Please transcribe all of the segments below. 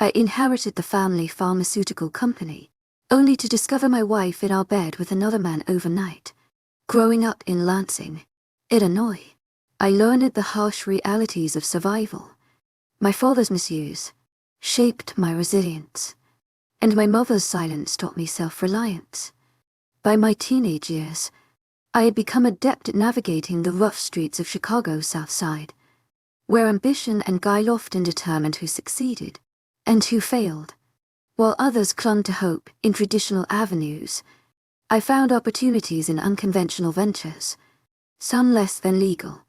I inherited the family pharmaceutical company, only to discover my wife in our bed with another man overnight. Growing up in Lansing, Illinois, I learned the harsh realities of survival. My father's misuse shaped my resilience, and my mother's silence taught me self-reliance. By my teenage years, I had become adept at navigating the rough streets of Chicago's South Side, where ambition and guile often determined who succeeded and who failed. While others clung to hope in traditional avenues, I found opportunities in unconventional ventures, some less than legal.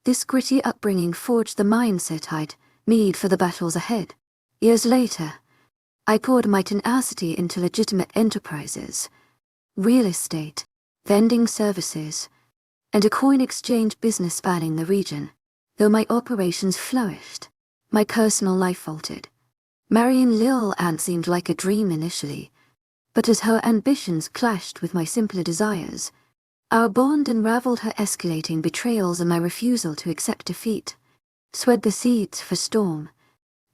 This gritty upbringing forged the mindset I'd need for the battles ahead. Years later, I poured my tenacity into legitimate enterprises, real estate, vending services, and a coin exchange business spanning the region. Though my operations flourished, my personal life faltered. Marrying Lil Ann seemed like a dream initially, but as her ambitions clashed with my simpler desires, our bond unraveled. Her escalating betrayals and my refusal to accept defeat sowed the seeds for storm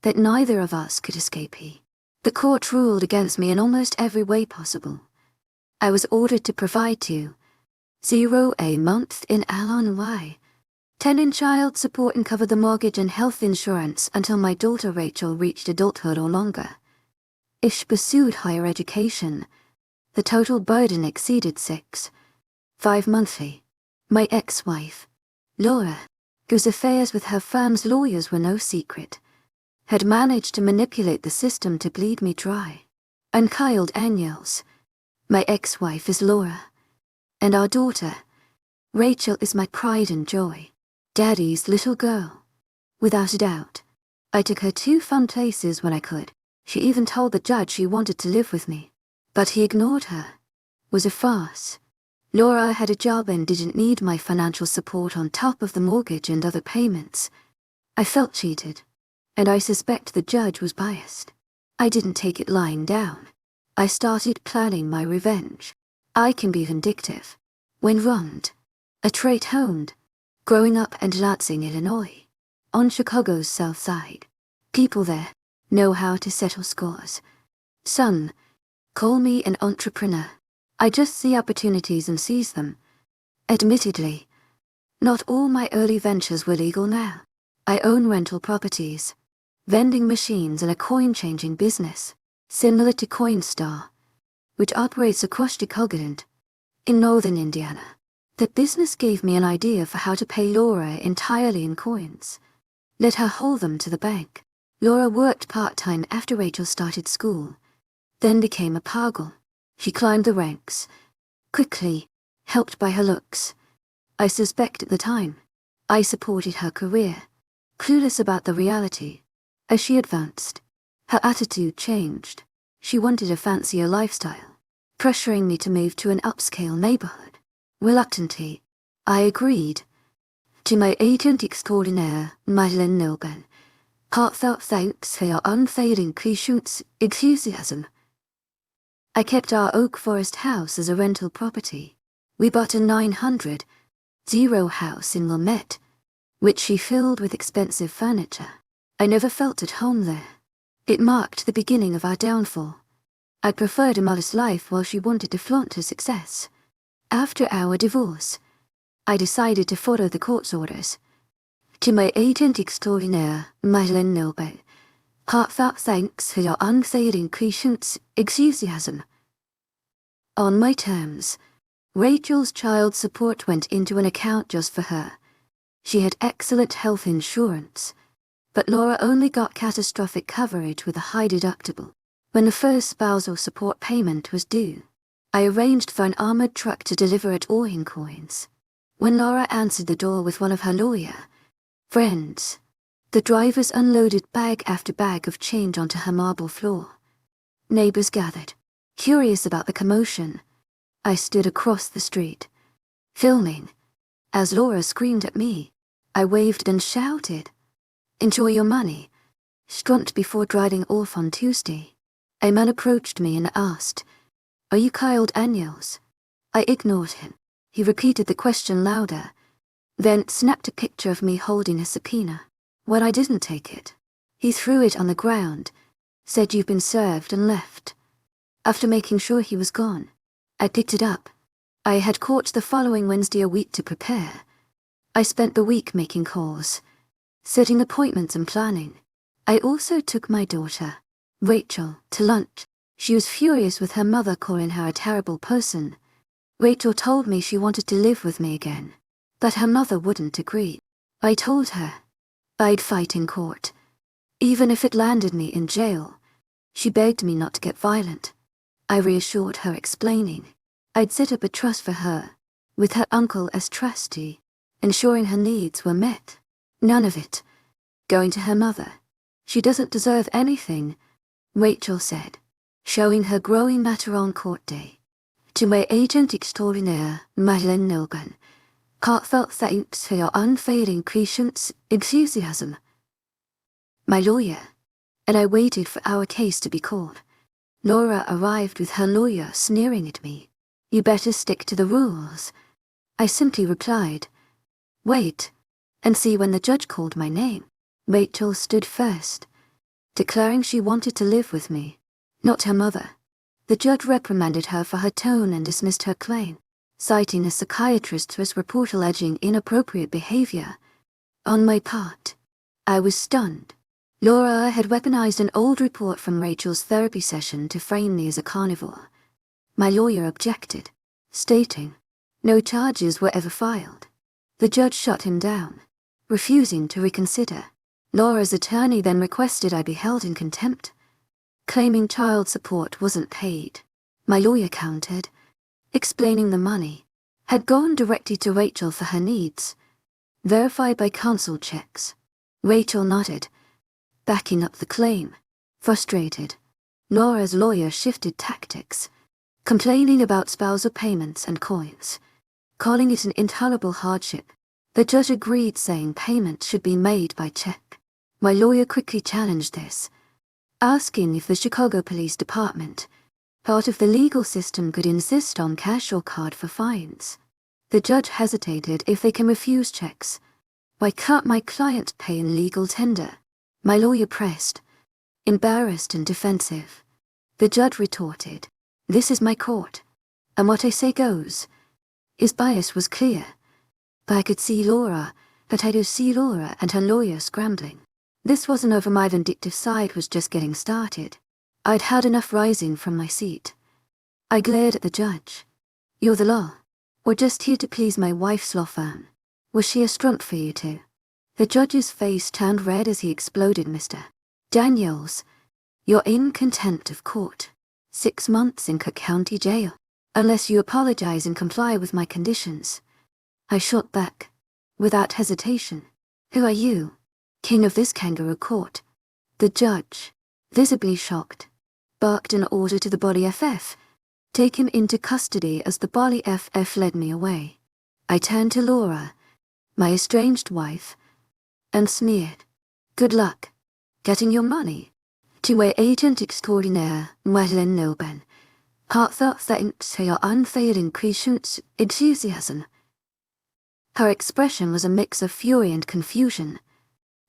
that neither of us could escape. The court ruled against me in almost every way possible. I was ordered to provide $0 a month in alimony, $10 in child support, and cover the mortgage and health insurance until my daughter Rachel reached adulthood or longer. If she pursued higher education, the total burden exceeded $5 monthly. My ex-wife, Laura, whose affairs with her firm's lawyers were no secret, had managed to manipulate the system to bleed me dry. And Kyle Daniels, my ex-wife, is Laura, and our daughter, Rachel, is my pride and joy, Daddy's little girl. Without a doubt, I took her to fun places when I could. She even told the judge she wanted to live with me, but he ignored her. It was a farce. Laura had a job and didn't need my financial support on top of the mortgage and other payments. I felt cheated, and I suspect the judge was biased. I didn't take it lying down. I started planning my revenge. I can be vindictive when wronged, a trait honed growing up in Lansing, Illinois, on Chicago's South Side. People there know how to settle scores. Some call me an entrepreneur. I just see opportunities and seize them. Admittedly, not all my early ventures were legal now. I own rental properties, vending machines, and a coin-changing business, similar to Coinstar, which operates across Chicago in northern Indiana. The business gave me an idea for how to pay Laura entirely in coins. Let her hold them to the bank. Laura worked part-time after Rachel started school, then became a pargel. She climbed the ranks quickly, helped by her looks. I suspect at the time, I supported her career, clueless about the reality. As she advanced, her attitude changed. She wanted a fancier lifestyle, pressuring me to move to an upscale neighborhood. Reluctantly, I agreed. To my agent extraordinaire, Madeline Nilben, heartfelt thanks for your unfailing patience, enthusiasm. I kept our Oak Forest house as a rental property. We bought a 900 house in Wilmette, which she filled with expensive furniture. I never felt at home there. It marked the beginning of our downfall. I preferred a modest life while she wanted to flaunt her success. After our divorce, I decided to follow the court's orders. To my agent extraordinaire, Madeline Nilben, heartfelt thanks for your unfailing patience, enthusiasm. On my terms, Rachel's child support went into an account just for her. She had excellent health insurance, but Laura only got catastrophic coverage with a high deductible. When the first spousal support payment was due, I arranged for an armored truck to deliver it all in coins. When Laura answered the door with one of her lawyer friends, the drivers unloaded bag after bag of change onto her marble floor. Neighbors gathered, curious about the commotion. I stood across the street, filming. As Laura screamed at me, I waved and shouted, "Enjoy your money," strunt before driving off on Tuesday. A man approached me and asked, "Are you Kyle Daniels?" I ignored him. He repeated the question louder, then snapped a picture of me holding a subpoena. When I didn't take it, he threw it on the ground, said you've been served and left. After making sure he was gone, I picked it up. I had court the following Wednesday a week to prepare. I spent the week making calls, setting appointments and planning. I also took my daughter, Rachel, to lunch. She was furious with her mother calling her a terrible person. Rachel told me she wanted to live with me again, but her mother wouldn't agree. I told her I'd fight in court, even if it landed me in jail. She begged me not to get violent. I reassured her, explaining I'd set up a trust for her, with her uncle as trustee, ensuring her needs were met. None of it going to her mother. She doesn't deserve anything, Rachel said, showing her growing matter on court day. To my agent extraordinaire, Madeline Nilben, heartfelt thanks for your unfailing patience, enthusiasm. My lawyer and I waited for our case to be called. Laura arrived with her lawyer sneering at me. You better stick to the rules. I simply replied, wait and see when the judge called my name. Rachel stood first, declaring she wanted to live with me, not her mother. The judge reprimanded her for her tone and dismissed her claim, citing a psychiatrist's report alleging inappropriate behavior. On my part, I was stunned. Laura had weaponized an old report from Rachel's therapy session to frame me as a carnivore. My lawyer objected, stating no charges were ever filed. The judge shut him down, refusing to reconsider. Laura's attorney then requested I be held in contempt, claiming child support wasn't paid. My lawyer countered, explaining the money had gone directly to Rachel for her needs, verified by counsel checks. Rachel nodded, backing up the claim. Frustrated, Laura's lawyer shifted tactics, complaining about spousal payments and coins, calling it an intolerable hardship. The judge agreed, saying payment should be made by check. My lawyer quickly challenged this, asking if the Chicago Police Department, part of the legal system, could insist on cash or card for fines. The judge hesitated. If they can refuse checks, why can't my client pay in legal tender? My lawyer pressed, embarrassed and defensive. The judge retorted, this is my court, and what I say goes. His bias was clear, but I could see Laura, and her lawyer scrambling. This wasn't over. My vindictive side was just getting started. I'd had enough rising from my seat. I glared at the judge. You're the law. We're just here to please my wife's law firm. Was she a strunt for you too? The judge's face turned red as he exploded. Mr. Daniels, you're in contempt of court. 6 months in Cook County Jail, unless you apologize and comply with my conditions. I shot back, without hesitation. Who are you? King of this kangaroo court? The judge, visibly shocked, barked an order to the Bali FF. Take him into custody as the Bali FF led me away. I turned to Laura, my estranged wife, and sneered. Good luck getting your money. To my agent extraordinaire, Madeline Nilben, heartfelt thanks for your unfailing patience, enthusiasm. Her expression was a mix of fury and confusion.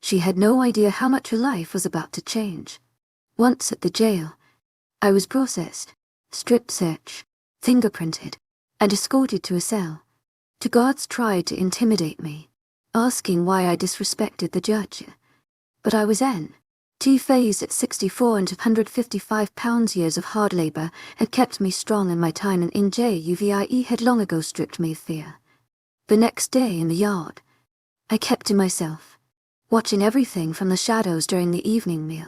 She had no idea how much her life was about to change. Once at the jail, I was processed, strip searched, fingerprinted, and escorted to a cell. Two guards tried to intimidate me, asking why I disrespected the judge. But I was T-phased at 64 and 155 pounds. Years of hard labor had kept me strong, and my time in JUVIE had long ago stripped me of fear. The next day in the yard, I kept to myself, watching everything from the shadows during the evening meal.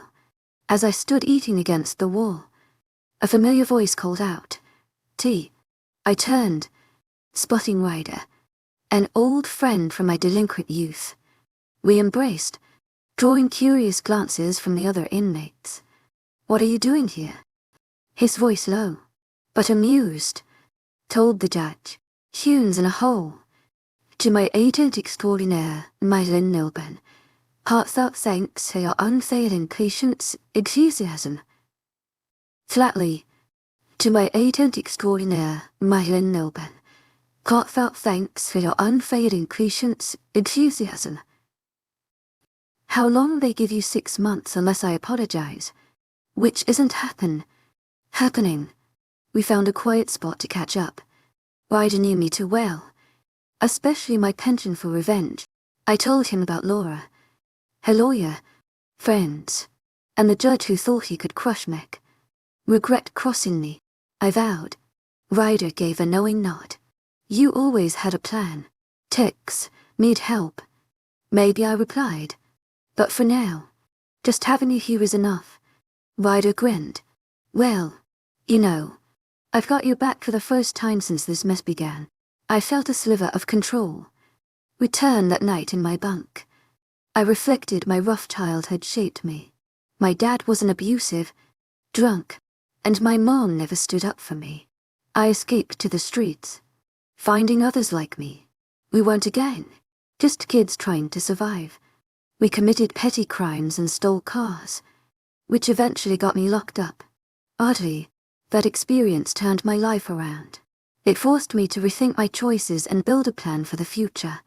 As I stood eating against the wall, a familiar voice called out, T. I turned, spotting Ryder, an old friend from my delinquent youth. We embraced, drawing curious glances from the other inmates. What are you doing here? His voice low, but amused, told the judge. Tunes in a hole. To my agent extraordinaire, Madeline Nilben, heartfelt thanks for your unfailing patience, enthusiasm. Flatly, to my agent extraordinaire, Madeline Nilben, heartfelt thanks for your unfailing patience, enthusiasm. How long? They give you 6 months unless I apologize. which isn't happening. We found a quiet spot to catch up. Ryder knew me too well, especially my penchant for revenge. I told him about Laura, her lawyer, friends, and the judge who thought he could crush Meg. Regret crossing me, I vowed. Ryder gave a knowing nod. You always had a plan. Tex, need help. Maybe, I replied. But for now, just having you here is enough. Ryder grinned. Well, you know, I've got your back for the first time since this mess began. I felt a sliver of control. Returned that night in my bunk. I reflected my rough childhood shaped me. My dad wasn't abusive, drunk, and my mom never stood up for me. I escaped to the streets, finding others like me. We weren't a gang, just kids trying to survive. We committed petty crimes and stole cars, which eventually got me locked up. Oddly, that experience turned my life around. It forced me to rethink my choices and build a plan for the future.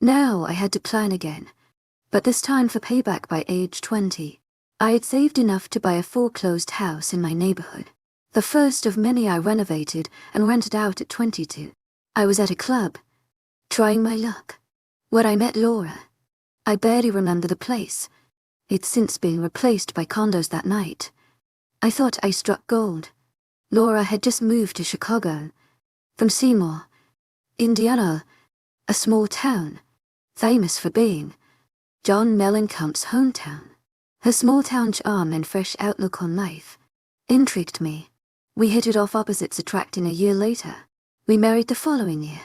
Now I had to plan again, but this time for payback by age 20. I had saved enough to buy a foreclosed house in my neighborhood. The first of many I renovated and rented out at 22. I was at a club, trying my luck, where I met Laura. I barely remember the place. It's since been replaced by condos that night. I thought I struck gold. Laura had just moved to Chicago, from Seymour, Indiana, a small town, famous for being John Mellencamp's hometown. Her small-town charm and fresh outlook on life intrigued me. We hit it off opposites, attracting a year later. We married the following year.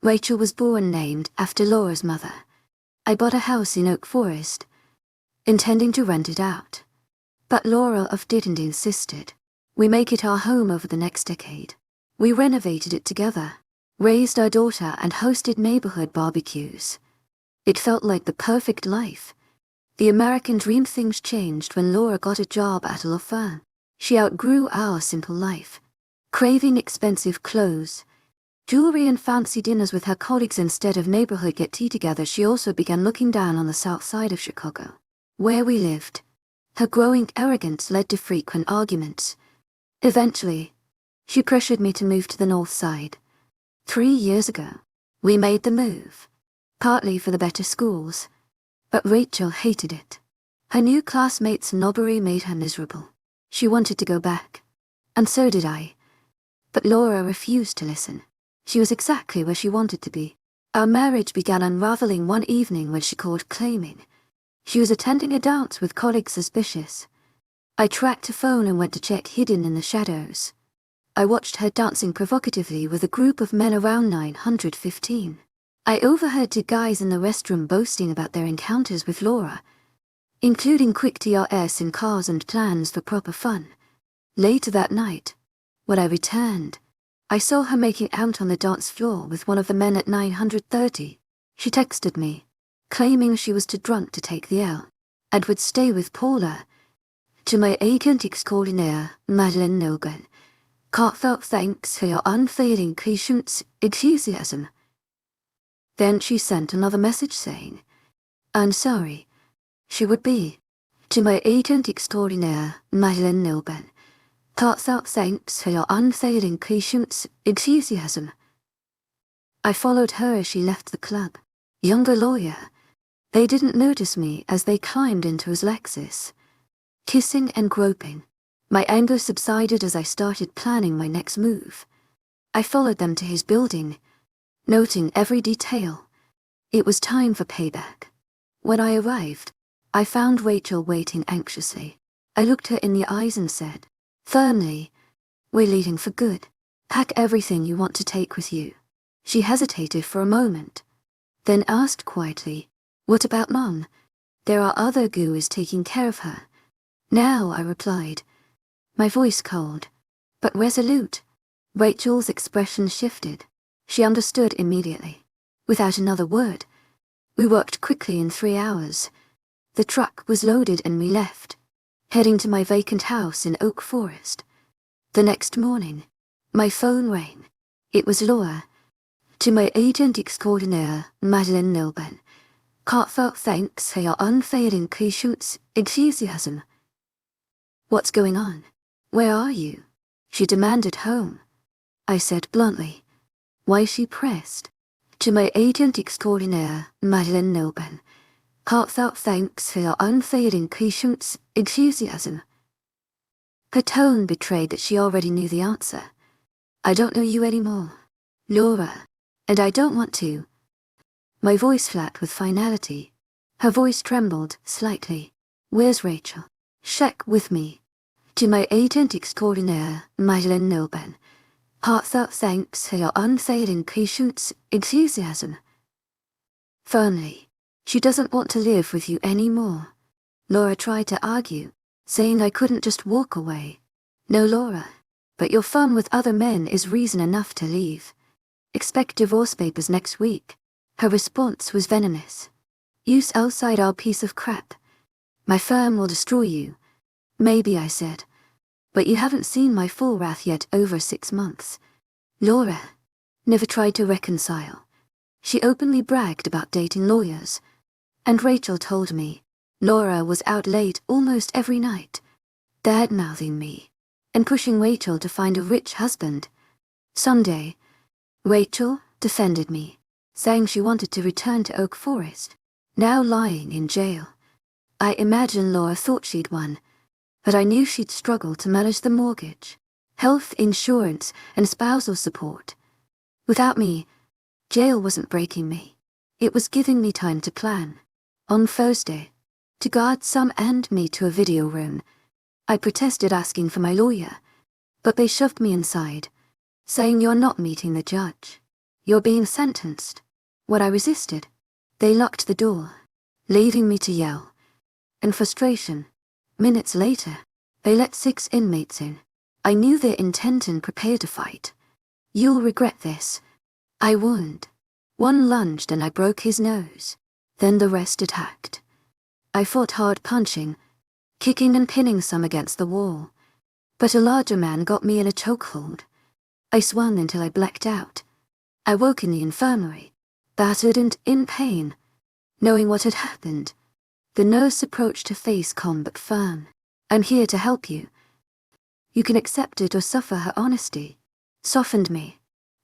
Rachel was born named after Laura's mother. I bought a house in Oak Forest, intending to rent it out. But Laura didn't insisted. We make it our home over the next decade. We renovated it together, raised our daughter and hosted neighborhood barbecues. It felt like the perfect life. The American dream. Things changed when Laura got a job at a law firm. She outgrew our simple life, craving expensive clothes, jewelry and fancy dinners with her colleagues instead of neighborhood get-together. She also began looking down on the south side of Chicago, where we lived. Her growing arrogance led to frequent arguments. Eventually, she pressured me to move to the north side. 3 years ago, we made the move, partly for the better schools, but Rachel hated it. Her new classmates' snobbery made her miserable. She wanted to go back, and so did I. But Laura refused to listen. She was exactly where she wanted to be. Our marriage began unraveling one evening when she called, claiming she was attending a dance with colleagues suspicious. I tracked her phone and went to check, hidden in the shadows. I watched her dancing provocatively with a group of men around 915. I overheard two guys in the restroom boasting about their encounters with Laura, including quick TRS in cars and plans for proper fun. Later that night, when I returned, I saw her making out on the dance floor with one of the men at 930. She texted me, claiming she was too drunk to take the L, and would stay with Paula. To my agent extraordinaire, Madeleine Nogan, heartfelt thanks for your unfailing patience, enthusiasm. Then she sent another message saying, I'm sorry. She would be. To my agent extraordinaire, Madeleine Nogan, heartfelt thanks for your unfailing patience, enthusiasm. I followed her as she left the club. Younger lawyer. They didn't notice me as they climbed into his Lexus, kissing and groping. My anger subsided as I started planning my next move. I followed them to his building, noting every detail. It was time for payback. When I arrived, I found Rachel waiting anxiously. I looked her in the eyes and said, firmly, we're leaving for good. Pack everything you want to take with you. She hesitated for a moment, then asked quietly, what about Mom? There are other gurus taking care of her. Now, I replied, my voice cold, but resolute. Rachel's expression shifted. She understood immediately. Without another word, we worked quickly in 3 hours. The truck was loaded and we left, heading to my vacant house in Oak Forest. The next morning, my phone rang. It was Laura. To my agent extraordinaire, Madeleine Nogan, heartfelt thanks for your unfailing patience, enthusiasm. What's going on? Where are you? She demanded home. I said bluntly. Why she pressed. To my agent extraordinaire, Madeleine Nilben, heartfelt thanks for your unfading patience, enthusiasm. Her tone betrayed that she already knew the answer. I don't know you anymore, Laura, and I don't want to. My voice flat with finality. Her voice trembled slightly. Where's Rachel? Check with me. To my agent extraordinaire, Madeleine Nilben, heartfelt thanks for your unfailing patience, enthusiasm. Firmly. She doesn't want to live with you anymore. Laura tried to argue, saying I couldn't just walk away. No, Laura. But your fun with other men is reason enough to leave. Expect divorce papers next week. Her response was venomous. Use outside our piece of crap. My firm will destroy you. Maybe, I said. But you haven't seen my full wrath yet over 6 months. Laura never tried to reconcile. She openly bragged about dating lawyers. And Rachel told me Laura was out late almost every night, bad-mouthing me, and pushing Rachel to find a rich husband. Someday, Rachel defended me, saying she wanted to return to Oak Forest, now lying in jail. I imagine Laura thought she'd won, but I knew she'd struggle to manage the mortgage, health insurance, and spousal support. Without me, jail wasn't breaking me. It was giving me time to plan. On Thursday, to guard some and me to a video room, I protested asking for my lawyer, but they shoved me inside, saying you're not meeting the judge. You're being sentenced. When I resisted, they locked the door, leaving me to yell. In frustration, minutes later, they let 6 inmates in. I knew their intent and prepared to fight. You'll regret this, I warned. One lunged and I broke his nose. Then the rest attacked. I fought hard, punching, kicking and pinning some against the wall. But a larger man got me in a chokehold. I swung until I blacked out. I woke in the infirmary, battered and in pain. Knowing what had happened, the nurse approached her face calm but firm. I'm here to help you. You can accept it or suffer. Her honesty softened me.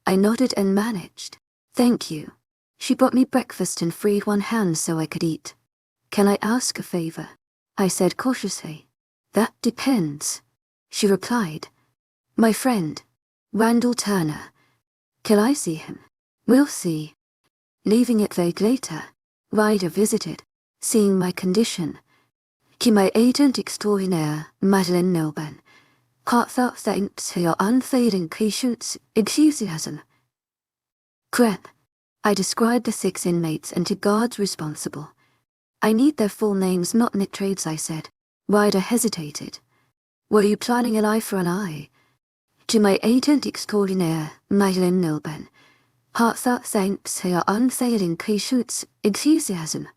I nodded and managed. Thank you. She brought me breakfast and freed one hand so I could eat. Can I ask a favor? I said cautiously. That depends, she replied. My friend, Randall Turner. Can I see him? We'll see. Leaving it vague later, Ryder visited, seeing my condition. To my agent extraordinaire, Madeleine Nilben, heartfelt thanks for your unfading patience, enthusiasm. Crap. I described the 6 inmates and to guards responsible. I need their full names, not nick trades, I said. Ryder hesitated. Were you planning an eye for an eye? To my agent extraordinaire, Madeleine Nilben, heartfelt thanks for your unfailing patience, enthusiasm.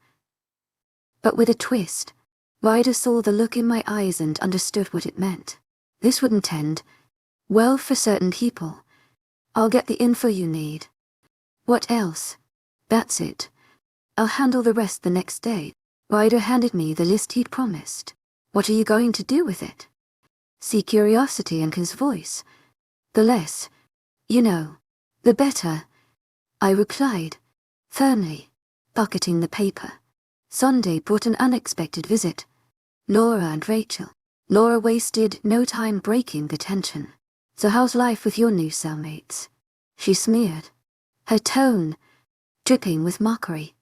But with a twist, Ryder saw the look in my eyes and understood what it meant. This wouldn't end well for certain people. I'll get the info you need. What else? That's it. I'll handle the rest the next day. Ryder handed me the list he'd promised. What are you going to do with it? See curiosity in his voice. The less, you know, the better, I replied, firmly, pocketing the paper. Sunday brought an unexpected visit. Laura and Rachel. Laura wasted no time breaking the tension. So how's life with your new cellmates? She smeared, her tone dripping with mockery.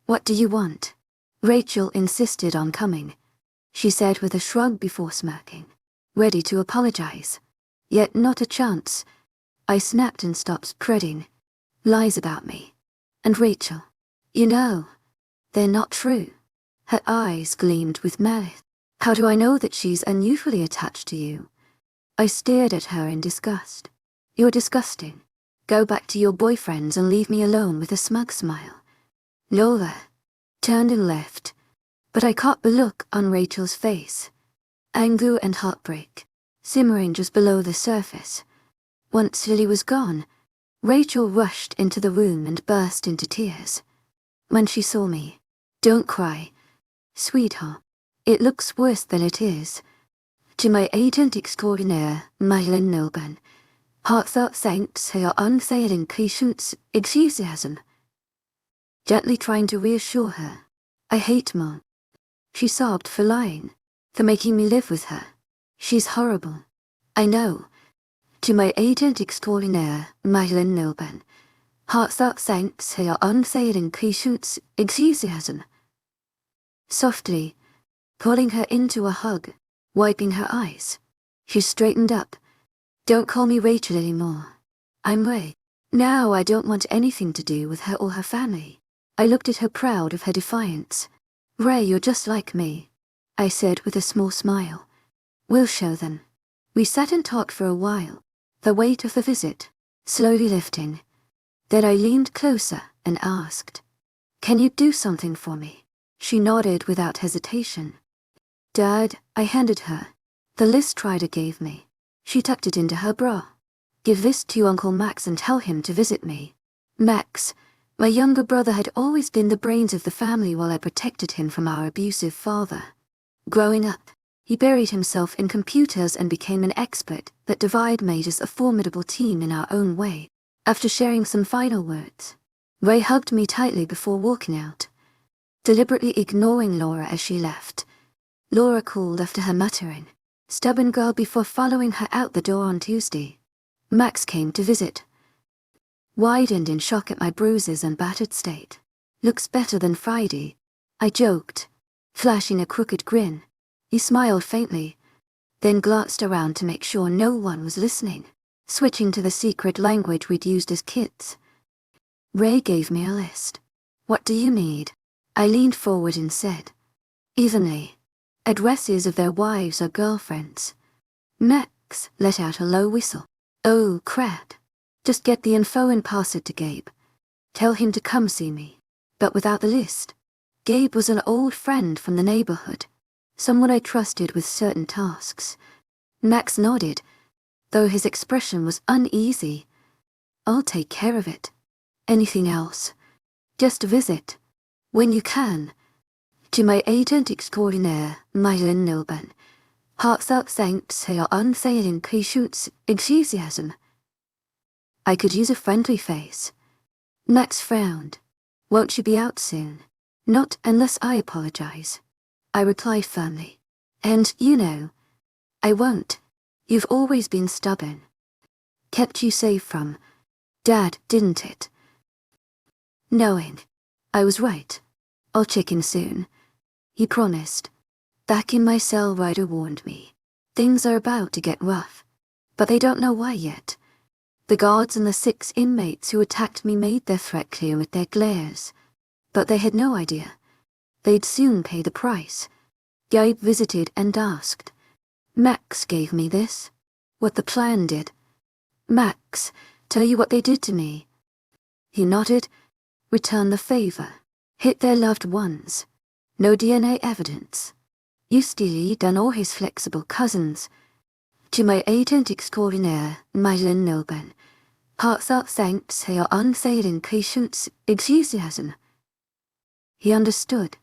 What do you want? Rachel insisted on coming. She said with a shrug before smirking, ready to apologize. Yet not a chance. I snapped and stopped spreading lies about me. And Rachel, you know, they're not true. Her eyes gleamed with malice. How do I know that she's unusually attached to you? I stared at her in disgust. You're disgusting. Go back to your boyfriends and leave me alone with a smug smile. Laura turned and left, but I caught the look on Rachel's face. Anger and heartbreak, simmering just below the surface. Once Lily was gone, Rachel rushed into the room and burst into tears. When she saw me, "Don't cry, sweetheart. It looks worse than it is." To my agent extraordinaire, Madeline Milburn, heartfelt thanks for your unfailing patience, enthusiasm. Gently trying to reassure her. I hate Mom. She sobbed for lying, for making me live with her. She's horrible. I know. To my agent extraordinaire, Madeline Milburn, heartfelt thanks for your unfailing patience, enthusiasm. Softly, pulling her into a hug, wiping her eyes. She straightened up. Don't call me Rachel anymore. I'm Ray. Now I don't want anything to do with her or her family. I looked at her proud of her defiance. Ray, you're just like me, I said with a small smile. We'll show them. We sat and talked for a while, the weight of the visit slowly lifting. Then I leaned closer and asked, Can you do something for me? She nodded without hesitation. Dad, I handed her the list Ryder gave me. She tucked it into her bra. Give this to Uncle Max and tell him to visit me. Max, my younger brother, had always been the brains of the family while I protected him from our abusive father. Growing up, he buried himself in computers and became an expert that Divide made us a formidable team in our own way. After sharing some final words, Ray hugged me tightly before walking out, deliberately ignoring Laura as she left. Laura called after her, muttering, "Stubborn girl," before following her out the door on Tuesday. Max came to visit. Widened in shock at my bruises and battered state. Looks better than Friday, I joked, flashing a crooked grin. He smiled faintly, then glanced around to make sure no one was listening, switching to the secret language we'd used as kids. Ray gave me a list. What do you need? I leaned forward and said, evenly, addresses of their wives or girlfriends. Max let out a low whistle. Oh, crap. Just get the info and pass it to Gabe. Tell him to come see me. But without the list. Gabe was an old friend from the neighborhood, someone I trusted with certain tasks. Max nodded, though his expression was uneasy. I'll take care of it. Anything else? Just visit. When you can. To my agent extraordinaire, Madeline Milburn, heartfelt thanks for your unfailing patience, enthusiasm. I could use a friendly face. Max frowned. Won't you be out soon? Not unless I apologize, I replied firmly. And, you know, I won't. You've always been stubborn. Kept you safe from Dad, didn't it? Knowing I was right. I'll check in soon, he promised. Back in my cell, Ryder warned me. Things are about to get rough, but they don't know why yet. The guards and the 6 inmates who attacked me made their threat clear with their glares, but they had no idea. They'd soon pay the price. Gabe visited and asked. Max gave me this. What the plan did. Max, tell you what they did to me. He nodded. Return the favor. Hit their loved ones. No DNA evidence. Usually done all his flexible cousins. To my agent extraordinaire, Madeline Milburn, heartfelt thanks for your unfailing patience, enthusiasm. He understood.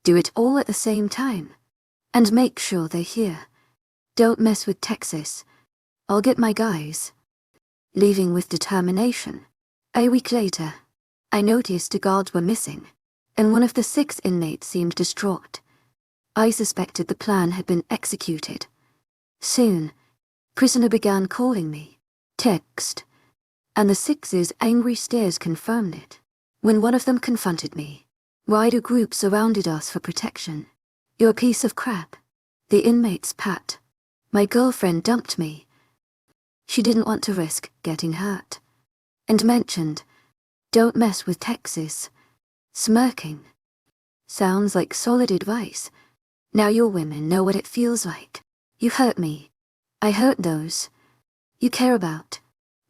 Do it all at the same time. And make sure they hear. Don't mess with Texas. I'll get my guys. Leaving with determination. A week later, I noticed the guards were missing, and one of the 6 inmates seemed distraught. I suspected the plan had been executed. Soon, prisoner began calling me. Text. And the 6's angry stares confirmed it. When one of them confronted me, Ryder group surrounded us for protection. You're a piece of crap. The inmates pat. My girlfriend dumped me. She didn't want to risk getting hurt. And mentioned, don't mess with Texas. Smirking. Sounds like solid advice. Now your women know what it feels like. You hurt me. I hurt those you care about.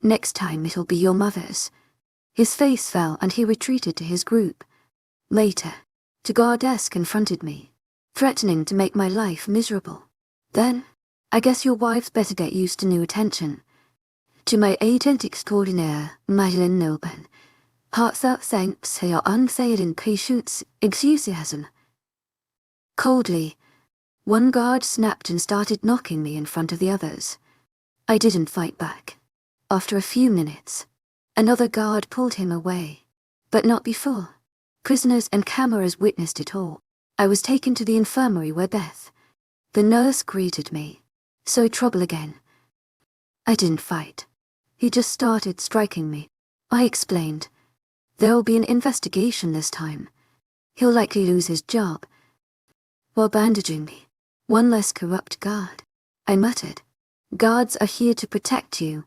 Next time it'll be your mothers. His face fell and he retreated to his group. Later, the guardess confronted me, threatening to make my life miserable. Then, I guess your wives better get used to new attention. To my agent extraordinaire, Madeline Milburn, heartfelt thanks for your unfailing patience, enthusiasm. Coldly, One guard snapped and started knocking me in front of the others. I didn't fight back. After a few minutes, another guard pulled him away. But not before. Prisoners and cameras witnessed it all. I was taken to the infirmary where the nurse greeted me. So trouble again. I didn't fight. He just started striking me. I explained. There'll be an investigation this time. He'll likely lose his job. While bandaging me, one less corrupt guard. I muttered. Guards are here to protect you,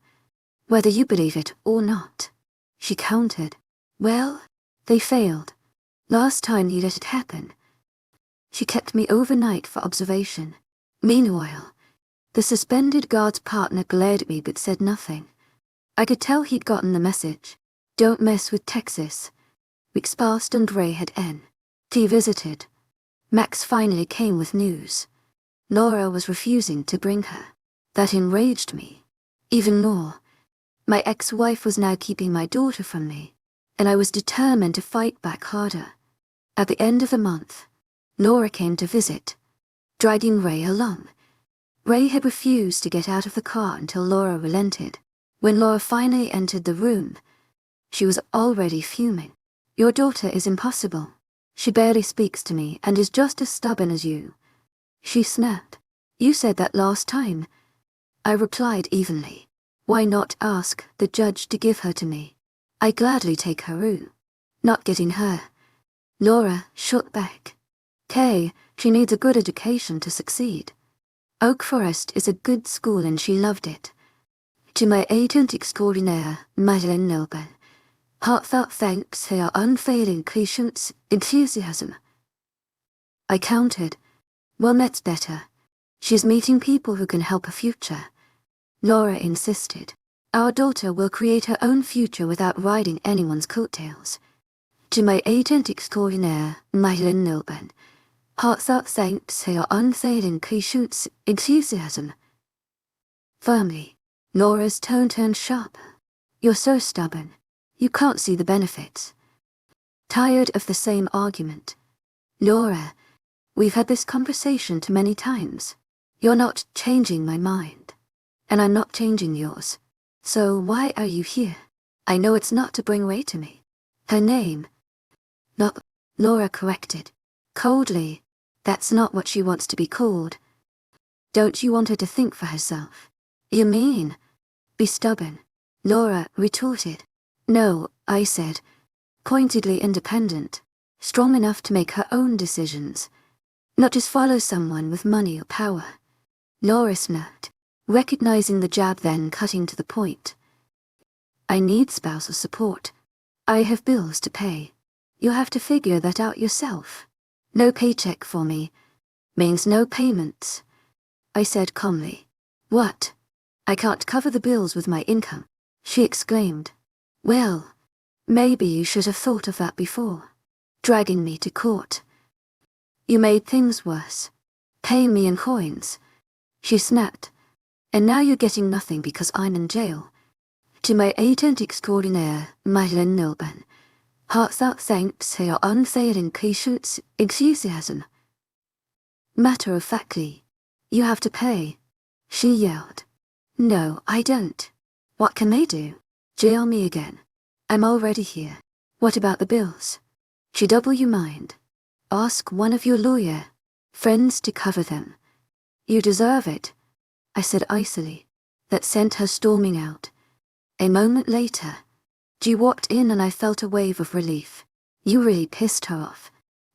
whether you believe it or not. She countered. Well, they failed. Last time he let it happen. She kept me overnight for observation. Meanwhile, the suspended guard's partner glared at me but said nothing. I could tell he'd gotten the message. Don't mess with Texas. Weeks passed and Ray had visited. Max finally came with news. Laura was refusing to bring her. That enraged me. Even more. My ex-wife was now keeping my daughter from me, and I was determined to fight back harder. At the end of the month, Laura came to visit, dragging Ray along. Ray had refused to get out of the car until Laura relented. When Laura finally entered the room, she was already fuming. Your daughter is impossible. She barely speaks to me and is just as stubborn as you. She snapped. You said that last time. I replied evenly. Why not ask the judge to give her to me? I gladly take her. Not getting her. Laura shot back. She needs a good education to succeed. Oak Forest is a good school and she loved it. To my agent extraordinaire, Madeleine Nelben, heartfelt thanks for your unfailing patience, enthusiasm. I countered. Well, that's better. She's meeting people who can help her future. Laura insisted. Our daughter will create her own future without riding anyone's coattails. To my agent extraordinaire, Madeleine Nelben, heartfelt thanks for your unfailing patience, enthusiasm. Firmly, Laura's tone turned sharp. You're so stubborn. You can't see the benefits. Tired of the same argument. Laura, we've had this conversation too many times. You're not changing my mind. And I'm not changing yours. So why are you here? I know it's not to bring Ray to me. Her name. Not, Laura corrected. Coldly. That's not what she wants to be called. Don't you want her to think for herself? You mean? Be stubborn. Laura retorted. No, I said. Pointedly independent. Strong enough to make her own decisions. Not just follow someone with money or power. Laura snapped, recognizing the jab then cutting to the point. I need spousal support. I have bills to pay. You'll have to figure that out yourself. No paycheck for me means no payments. I said calmly. What? I can't cover the bills with my income, she exclaimed. Well, maybe you should have thought of that before. Dragging me to court. You made things worse. Paying me in coins. She snapped. And now you're getting nothing because I'm in jail. To my agent extraordinaire, Madeleine Nelben, heartfelt thanks for your unfailing patience, enthusiasm. Matter-of-factly, you have to pay, she yelled. No, I don't. What can they do? Jail me again. I'm already here. What about the bills? She double you mind. Ask one of your lawyer friends to cover them. You deserve it, I said icily. That sent her storming out. A moment later, G walked in and I felt a wave of relief. You really pissed her off,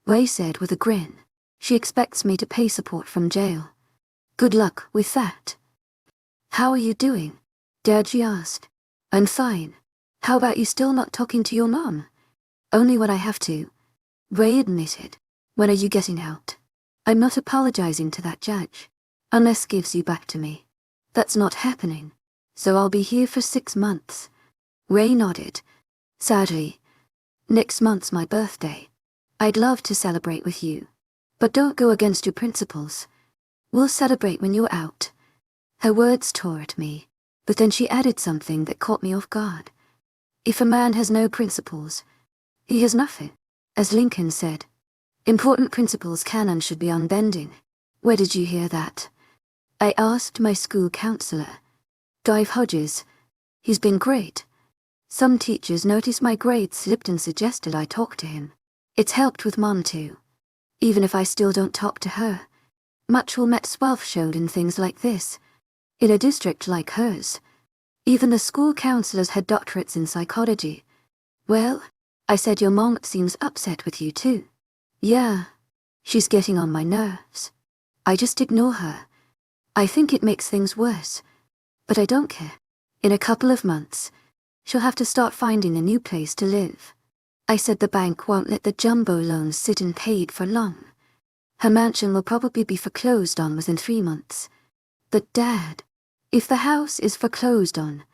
Ray said with a grin. She expects me to pay support from jail. Good luck with that. How are you doing? Dadgy asked. I'm fine. How about you still not talking to your mom? Only when I have to, Ray admitted. When are you getting out? I'm not apologizing to that judge. Unless gives you back to me. That's not happening. So I'll be here for 6 months. Ray nodded. Sadly, next month's my birthday. I'd love to celebrate with you. But don't go against your principles. We'll celebrate when you're out. Her words tore at me, but then she added something that caught me off guard. If a man has no principles, he has nothing. As Lincoln said, important principles can and should be unbending. Where did you hear that? I asked my school counselor. Dive Hodges. He's been great. Some teachers noticed my grades slipped and suggested I talk to him. It's helped with Mom too. Even if I still don't talk to her. Much will met swelf showed in things like this. In a district like hers. Even the school counselors had doctorates in psychology. Well, I said your mom seems upset with you too. Yeah. She's getting on my nerves. I just ignore her. I think it makes things worse. But I don't care. In a couple of months, she'll have to start finding a new place to live. I said the bank won't let the jumbo loans sit unpaid for long. Her mansion will probably be foreclosed on within 3 months. But Dad, if the house is foreclosed on,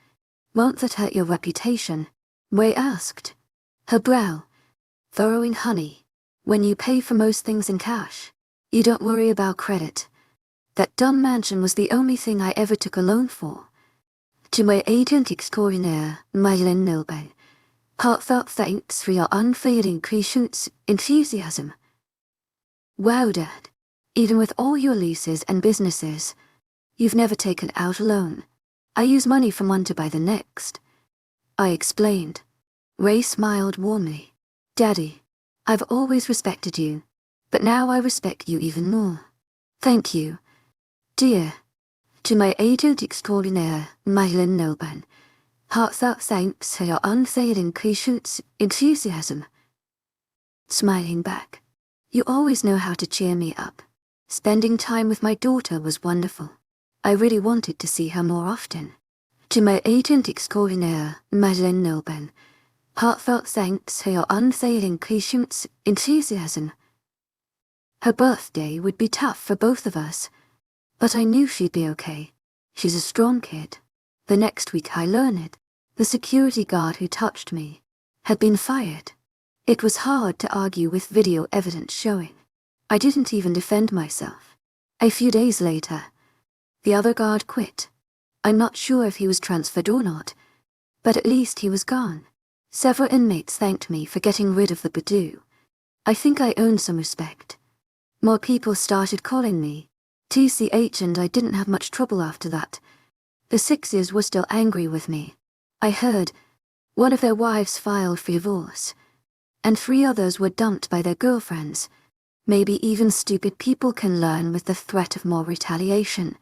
won't that hurt your reputation? Way asked. Her brow, furrowing honey. When you pay for most things in cash, you don't worry about credit. That dumb mansion was the only thing I ever took a loan for. To my agent extraordinaire, Myelin Nilben, heartfelt thanks for your unfailing patience, enthusiasm. Wow, Dad. Even with all your leases and businesses, you've never taken out a loan. I use money from one to buy the next. I explained. Ray smiled warmly. Daddy, I've always respected you, but now I respect you even more. Thank you. Dear. To my agent extraordinaire, Myelin Nilben, heartfelt thanks for your unfailing patience, enthusiasm. Smiling back. You always know how to cheer me up. Spending time with my daughter was wonderful. I really wanted to see her more often. To my agent extraordinaire, Myelin Nilben, heartfelt thanks for your unfailing patience, enthusiasm. Her birthday would be tough for both of us, but I knew she'd be okay. She's a strong kid. The next week I learned, the security guard who touched me had been fired. It was hard to argue with video evidence showing. I didn't even defend myself. A few days later, the other guard quit. I'm not sure if he was transferred or not, but at least he was gone. Several inmates thanked me for getting rid of the Badoo. I think I earned some respect. More people started calling me TCH, and I didn't have much trouble after that. The Sixes were still angry with me. I heard one of their wives filed for divorce, and 3 others were dumped by their girlfriends. Maybe even stupid people can learn with the threat of more retaliation.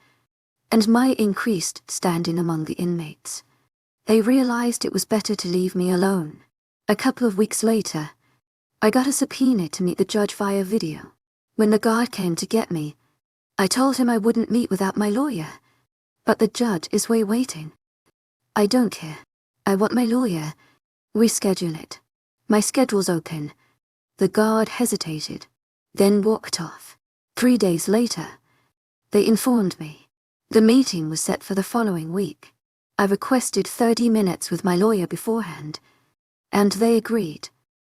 And my increased standing among the inmates. They realized it was better to leave me alone. A couple of weeks later, I got a subpoena to meet the judge via video. When the guard came to get me, I told him I wouldn't meet without my lawyer. But the judge is waiting. I don't care. I want my lawyer. Reschedule it. My schedule's open. The guard hesitated, then walked off. 3 days later, they informed me. The meeting was set for the following week. I requested 30 minutes with my lawyer beforehand, and they agreed.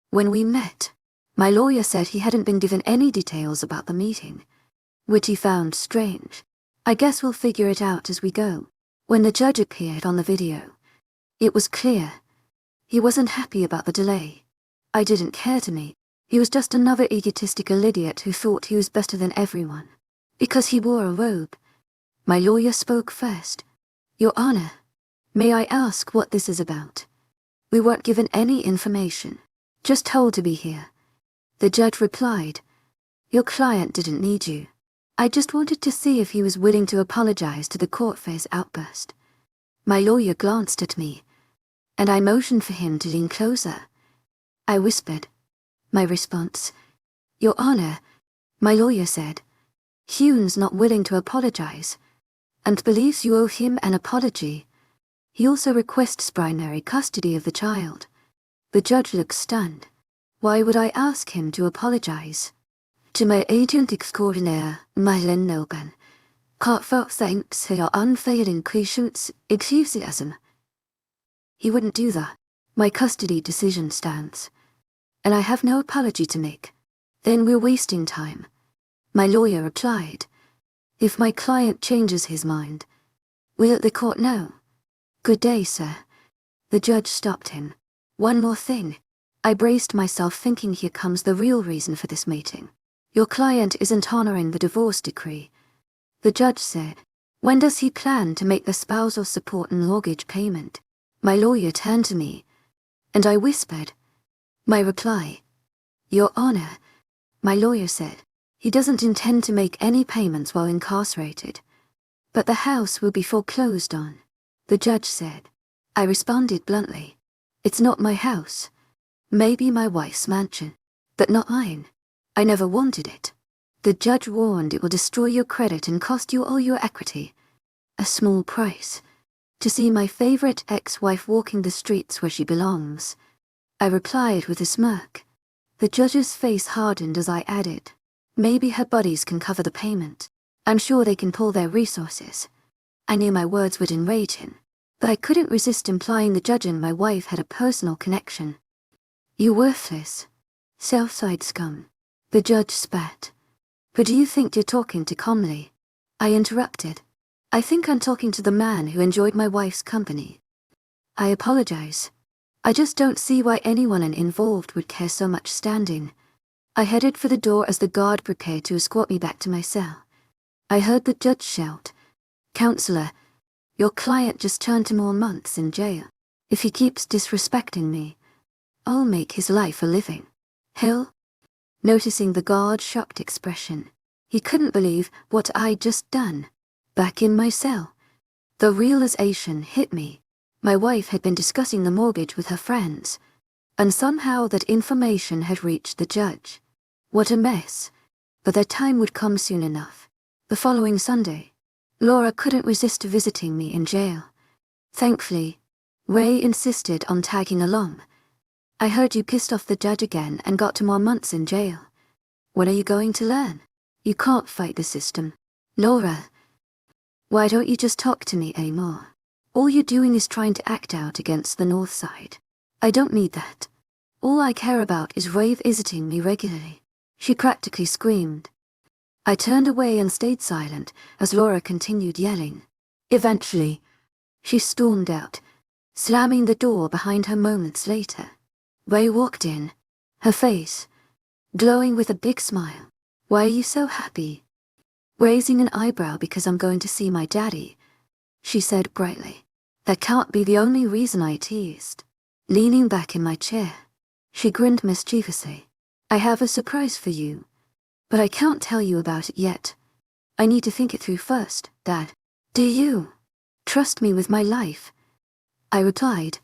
When we met, my lawyer said he hadn't been given any details about the meeting, which he found strange. I guess we'll figure it out as we go. When the judge appeared on the video, it was clear. He wasn't happy about the delay. I didn't care to meet. He was just another egotistical idiot who thought he was better than everyone. Because he wore a robe. My lawyer spoke first. Your Honor, may I ask what this is about? We weren't given any information, just told to be here. The judge replied, your client didn't need you. I just wanted to see if he was willing to apologize to the court for his outburst. My lawyer glanced at me, and I motioned for him to lean closer. I whispered. My response, Your Honor, my lawyer said, Hugh's not willing to apologize, and believes you owe him an apology. He also requests primary custody of the child. The judge looked stunned. Why would I ask him to apologize? To my agent extraordinaire, Myelin Nilben, heartfelt thanks for your unfailing patience, enthusiasm. He wouldn't do that. My custody decision stands, and I have no apology to make. Then we're wasting time. My lawyer replied, if my client changes his mind, will the court know? Good day, sir. The judge stopped him. One more thing. I braced myself thinking here comes the real reason for this meeting. Your client isn't honoring the divorce decree. The judge said. When does he plan to make the spousal support and mortgage payment? My lawyer turned to me, and I whispered. My reply. Your Honor, my lawyer said, he doesn't intend to make any payments while incarcerated. But the house will be foreclosed on, the judge said. I responded bluntly. It's not my house. Maybe my wife's mansion, but not mine. I never wanted it. The judge warned it will destroy your credit and cost you all your equity. A small price. To see my favorite ex-wife walking the streets where she belongs. I replied with a smirk. The judge's face hardened as I added. Maybe her buddies can cover the payment. I'm sure they can pull their resources. I knew my words would enrage him, but I couldn't resist implying the judge and my wife had a personal connection. You worthless, Southside scum. The judge spat. Who do you think you're talking to calmly? I interrupted. I think I'm talking to the man who enjoyed my wife's company. I apologize. I just don't see why anyone involved would care so much standing. I headed for the door as the guard prepared to escort me back to my cell. I heard the judge shout, Counselor, your client just turned to more months in jail. If he keeps disrespecting me, I'll make his life a living hell. Noticing the guard's shocked expression, he couldn't believe what I'd just done. Back in my cell, the realization hit me. My wife had been discussing the mortgage with her friends, and somehow that information had reached the judge. What a mess. But their time would come soon enough. The following Sunday, Laura couldn't resist visiting me in jail. Thankfully, Ray insisted on tagging along. I heard you pissed off the judge again and got 2 more months in jail. What are you going to learn? You can't fight the system. Laura, why don't you just talk to me anymore? All you're doing is trying to act out against the North Side. I don't need that. All I care about is Ray visiting me regularly. She practically screamed. I turned away and stayed silent as Laura continued yelling. Eventually, she stormed out, slamming the door behind her moments later. Ray walked in, her face glowing with a big smile. Why are you so happy? Raising an eyebrow because I'm going to see my daddy, she said brightly. That can't be the only reason, I teased. Leaning back in my chair, she grinned mischievously. I have a surprise for you, but I can't tell you about it yet. I need to think it through first, Dad. Do you trust me with my life? I replied,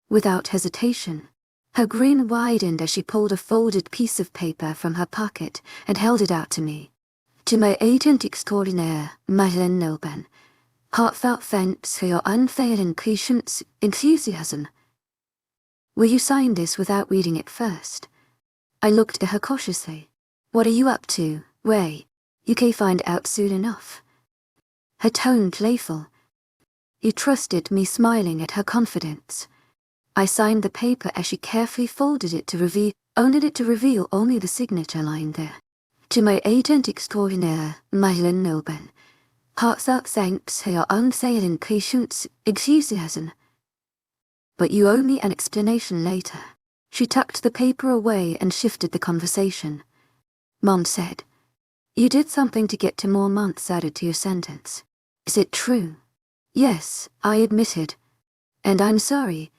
without hesitation. Her grin widened as she pulled a folded piece of paper from her pocket and held it out to me. To my agent extraordinaire, Madeleine Noban, heartfelt thanks for your unfailing patience, enthusiasm. Will you sign this without reading it first? I looked at her cautiously. What are you up to, Ray? You can find out soon enough. Her tone playful. You trusted me, smiling at her confidence. I signed the paper as she carefully folded it to reveal only the signature line there. To my agent extraordinaire, Madeleine Noban, heartfelt thanks for your unfailing patience, enthusiasm. But you owe me an explanation later. She tucked the paper away and shifted the conversation. Mom said, you did something to get 2 more months added to your sentence. Is it true? Yes, I admitted. And I'm sorry.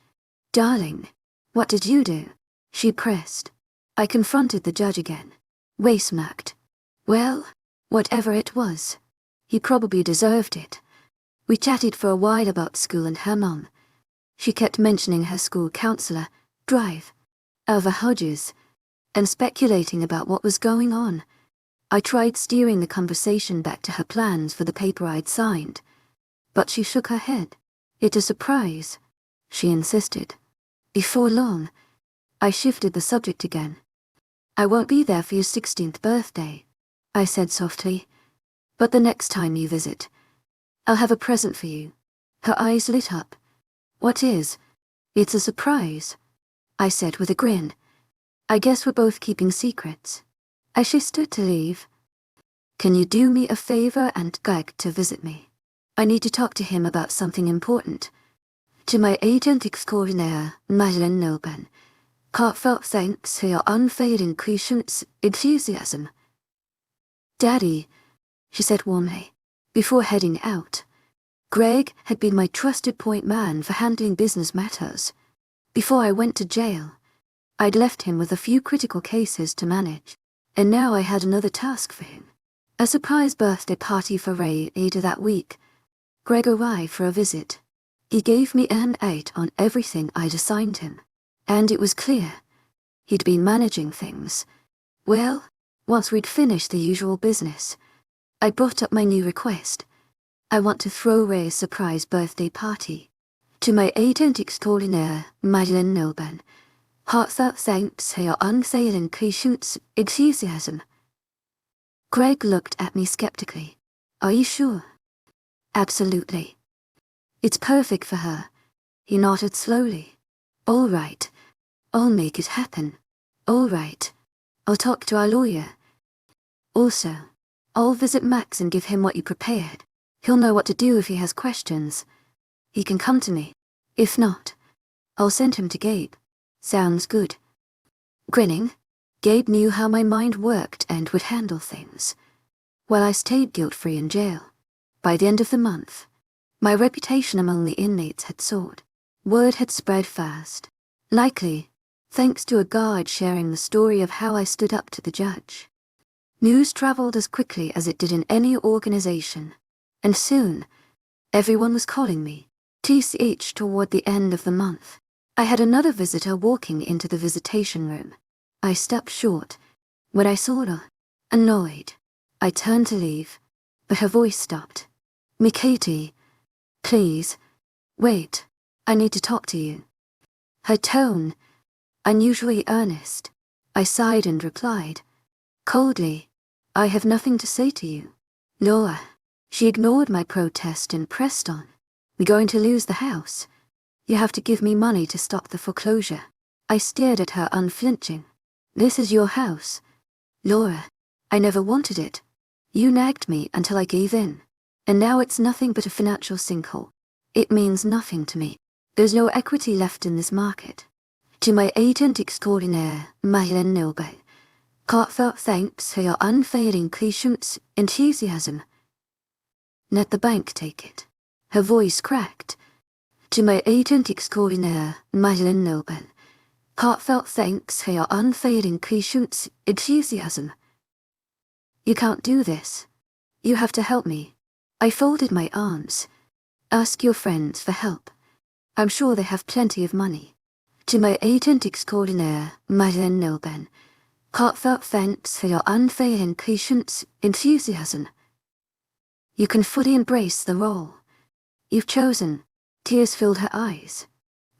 Darling, what did you do? She pressed. I confronted the judge again. Ray smirked. Well, whatever it was, he probably deserved it. We chatted for a while about school and her mom. She kept mentioning her school counselor, Drive, Alva Hodges, and speculating about what was going on. I tried steering the conversation back to her plans for the paper I'd signed, but she shook her head. It's a surprise, she insisted. Before long, I shifted the subject again. I won't be there for your 16th birthday, I said softly, but the next time you visit, I'll have a present for you. Her eyes lit up. What is? It's a surprise, I said with a grin. I guess we're both keeping secrets. As she stood to leave, can you do me a favor and Greg to visit me? I need to talk to him about something important. To my agent extraordinaire, Madeleine Noban, heartfelt thanks for your unfailing patience, enthusiasm. Daddy, she said warmly, before heading out. Greg had been my trusted point man for handling business matters. Before I went to jail, I'd left him with a few critical cases to manage, and now I had another task for him. A surprise birthday party for Ray later that week. Greg arrived for a visit. He gave me an 8 on everything I'd assigned him, and it was clear he'd been managing things well. Once we'd finished the usual business, I brought up my new request. I want to throw Ray a surprise birthday party. To my agent extraordinaire, Madeleine Milburn, heartfelt thanks for your unfailing patience, enthusiasm. Greg looked at me skeptically. Are you sure? Absolutely. It's perfect for her. He nodded slowly. All right. I'll make it happen. All right. I'll talk to our lawyer. Also, I'll visit Max and give him what you prepared. He'll know what to do if he has questions. He can come to me. If not, I'll send him to Gabe. Sounds good. Grinning, Gabe knew how my mind worked and would handle things. While I stayed guilt-free in jail, by the end of the month, my reputation among the inmates had soared. Word had spread fast. Likely, thanks to a guard sharing the story of how I stood up to the judge. News traveled as quickly as it did in any organization, and soon, everyone was calling me. TCH toward the end of the month, I had another visitor walking into the visitation room. I stopped short. When I saw her, annoyed, I turned to leave, but her voice stopped. "Me Katie, please, wait, I need to talk to you." Her tone, unusually earnest, I sighed and replied, coldly, "I have nothing to say to you." Laura. She ignored my protest and pressed on. "We're going to lose the house. You have to give me money to stop the foreclosure." I stared at her unflinching. "This is your house." "Laura, I never wanted it. You nagged me until I gave in. And now it's nothing but a financial sinkhole. It means nothing to me. There's no equity left in this market." To my agent extraordinaire, Madeleine Milburn, heartfelt thanks for your unfailing patience, enthusiasm. Let the bank take it. Her voice cracked. To my agent extraordinaire, Madeleine Milburn, heartfelt thanks for your unfailing patience, enthusiasm. You can't do this. You have to help me. I folded my arms. Ask your friends for help. I'm sure they have plenty of money. To my agent extraordinaire, Madeleine Milburn, heartfelt thanks for your unfailing patience, enthusiasm. You can fully embrace the role you've chosen. Tears filled her eyes.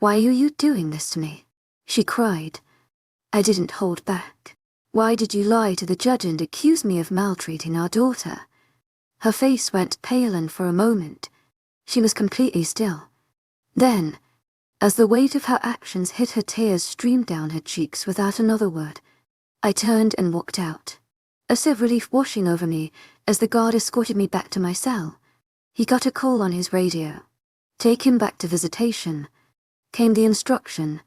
"Why are you doing this to me?" she cried. I didn't hold back. "Why did you lie to the judge and accuse me of maltreating our daughter?" Her face went pale, and for a moment, she was completely still. Then, as the weight of her actions hit her, tears streamed down her cheeks without another word. I turned and walked out, a sigh of relief washing over me as the guard escorted me back to my cell. He got a call on his radio. "Take him back to visitation," came the instruction,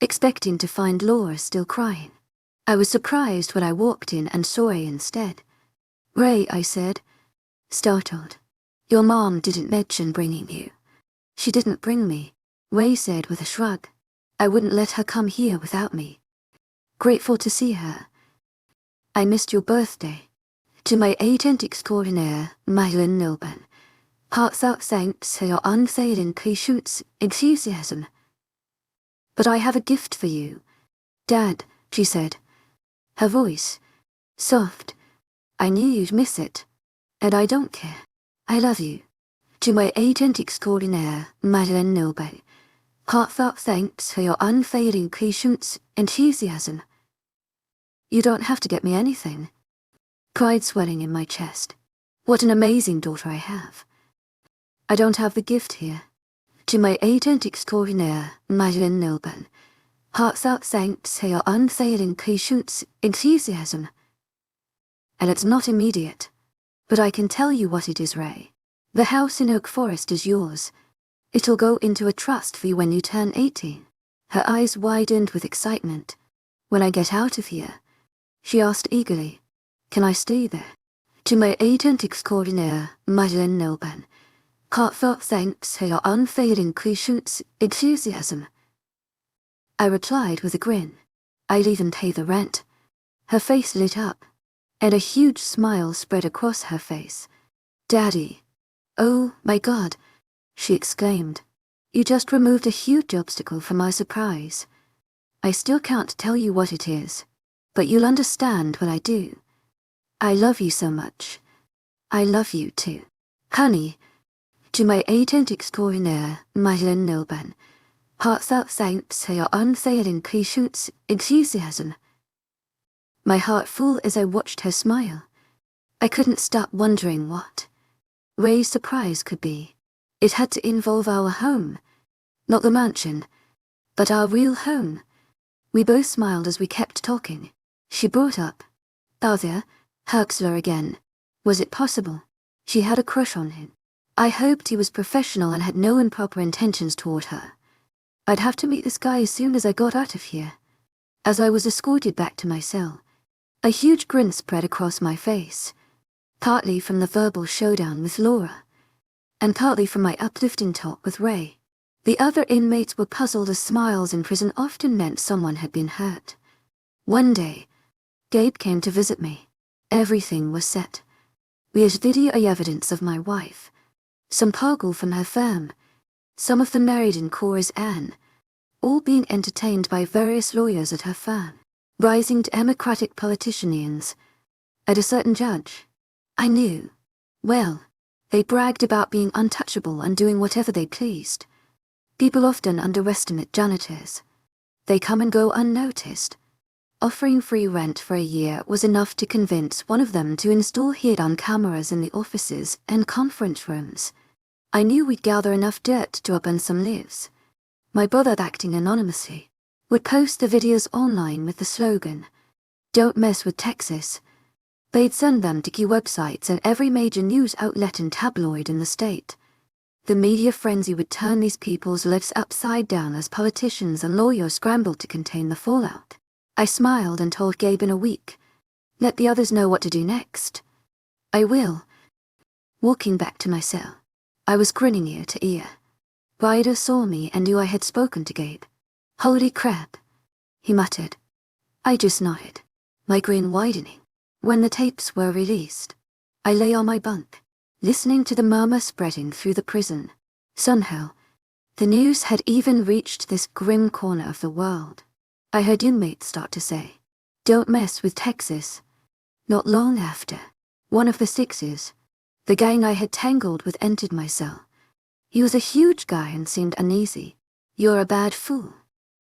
expecting to find Laura still crying. I was surprised when I walked in and saw Ray instead. "Ray," I said, startled. "Your mom didn't mention bringing you." "She didn't bring me," Ray said with a shrug. "I wouldn't let her come here without me." "Grateful to see her." "I missed your birthday." To my agent extraordinaire, Madeleine Milburn, heartfelt thanks for your unfailing patience, enthusiasm. "But I have a gift for you, Dad," she said. Her voice, soft. "I knew you'd miss it. And I don't care. I love you." To my agent extraordinaire, Madeleine Milburn, heartfelt thanks for your unfailing patience, enthusiasm. "You don't have to get me anything." Pride swelling in my chest. What an amazing daughter I have. "I don't have the gift here." To my agent extraordinaire, Madeleine Milburn, heartfelt thanks for your unfailing patience, enthusiasm. "And it's not immediate. But I can tell you what it is, Ray. The house in Oak Forest is yours. It'll go into a trust for you when you turn 18. Her eyes widened with excitement. "When I get out of here," she asked eagerly, "can I stay there?" To my agent extraordinaire, Madeleine Nilben, heartfelt thanks for your unfailing patience, enthusiasm. I replied with a grin. I'd even pay the rent. Her face lit up, and a huge smile spread across her face. Daddy. Oh, my God, she exclaimed. You just removed a huge obstacle from my surprise. I still can't tell you what it is, but you'll understand when I do. I love you so much. I love you too. Honey. To my agent extraordinaire, Madeleine Nilben, heartfelt thanks for your unfailing patience, enthusiasm. My heart full as I watched her smile. I couldn't stop wondering what Ray's surprise could be. It had to involve our home. Not the mansion, but our real home. We both smiled as we kept talking. She brought up, "Father, Huxler again. Was it possible?" She had a crush on him. I hoped he was professional and had no improper intentions toward her. I'd have to meet this guy as soon as I got out of here. As I was escorted back to my cell, a huge grin spread across my face, partly from the verbal showdown with Laura, and partly from my uplifting talk with Ray. The other inmates were puzzled as smiles in prison often meant someone had been hurt. One day, Gabe came to visit me. Everything was set. We had video evidence of my wife, some cargo from her firm, some of them married in chorus Anne, all being entertained by various lawyers at her firm, rising Democratic politicians, and a certain judge. I knew. Well, they bragged about being untouchable and doing whatever they pleased. People often underestimate janitors. They come and go unnoticed. Offering free rent for a year was enough to convince one of them to install hidden cameras in the offices and conference rooms. I knew we'd gather enough dirt to open some lives. My brother, acting anonymously, would post the videos online with the slogan, "Don't mess with Texas." They'd send them to key websites and every major news outlet and tabloid in the state. The media frenzy would turn these people's lives upside down as politicians and lawyers scrambled to contain the fallout. I smiled and told Gabe in a week, "Let the others know what to do next." "I will." Walking back to my cell, I was grinning ear to ear. Ryder saw me and knew I had spoken to Gabe. "Holy crap," he muttered. I just nodded, my grin widening. When the tapes were released, I lay on my bunk, listening to the murmur spreading through the prison. Somehow, the news had even reached this grim corner of the world. I heard inmates start to say, "Don't mess with Texas." Not long after, one of the Sixes, the gang I had tangled with, entered my cell. He was a huge guy and seemed uneasy. "You're a bad fool,"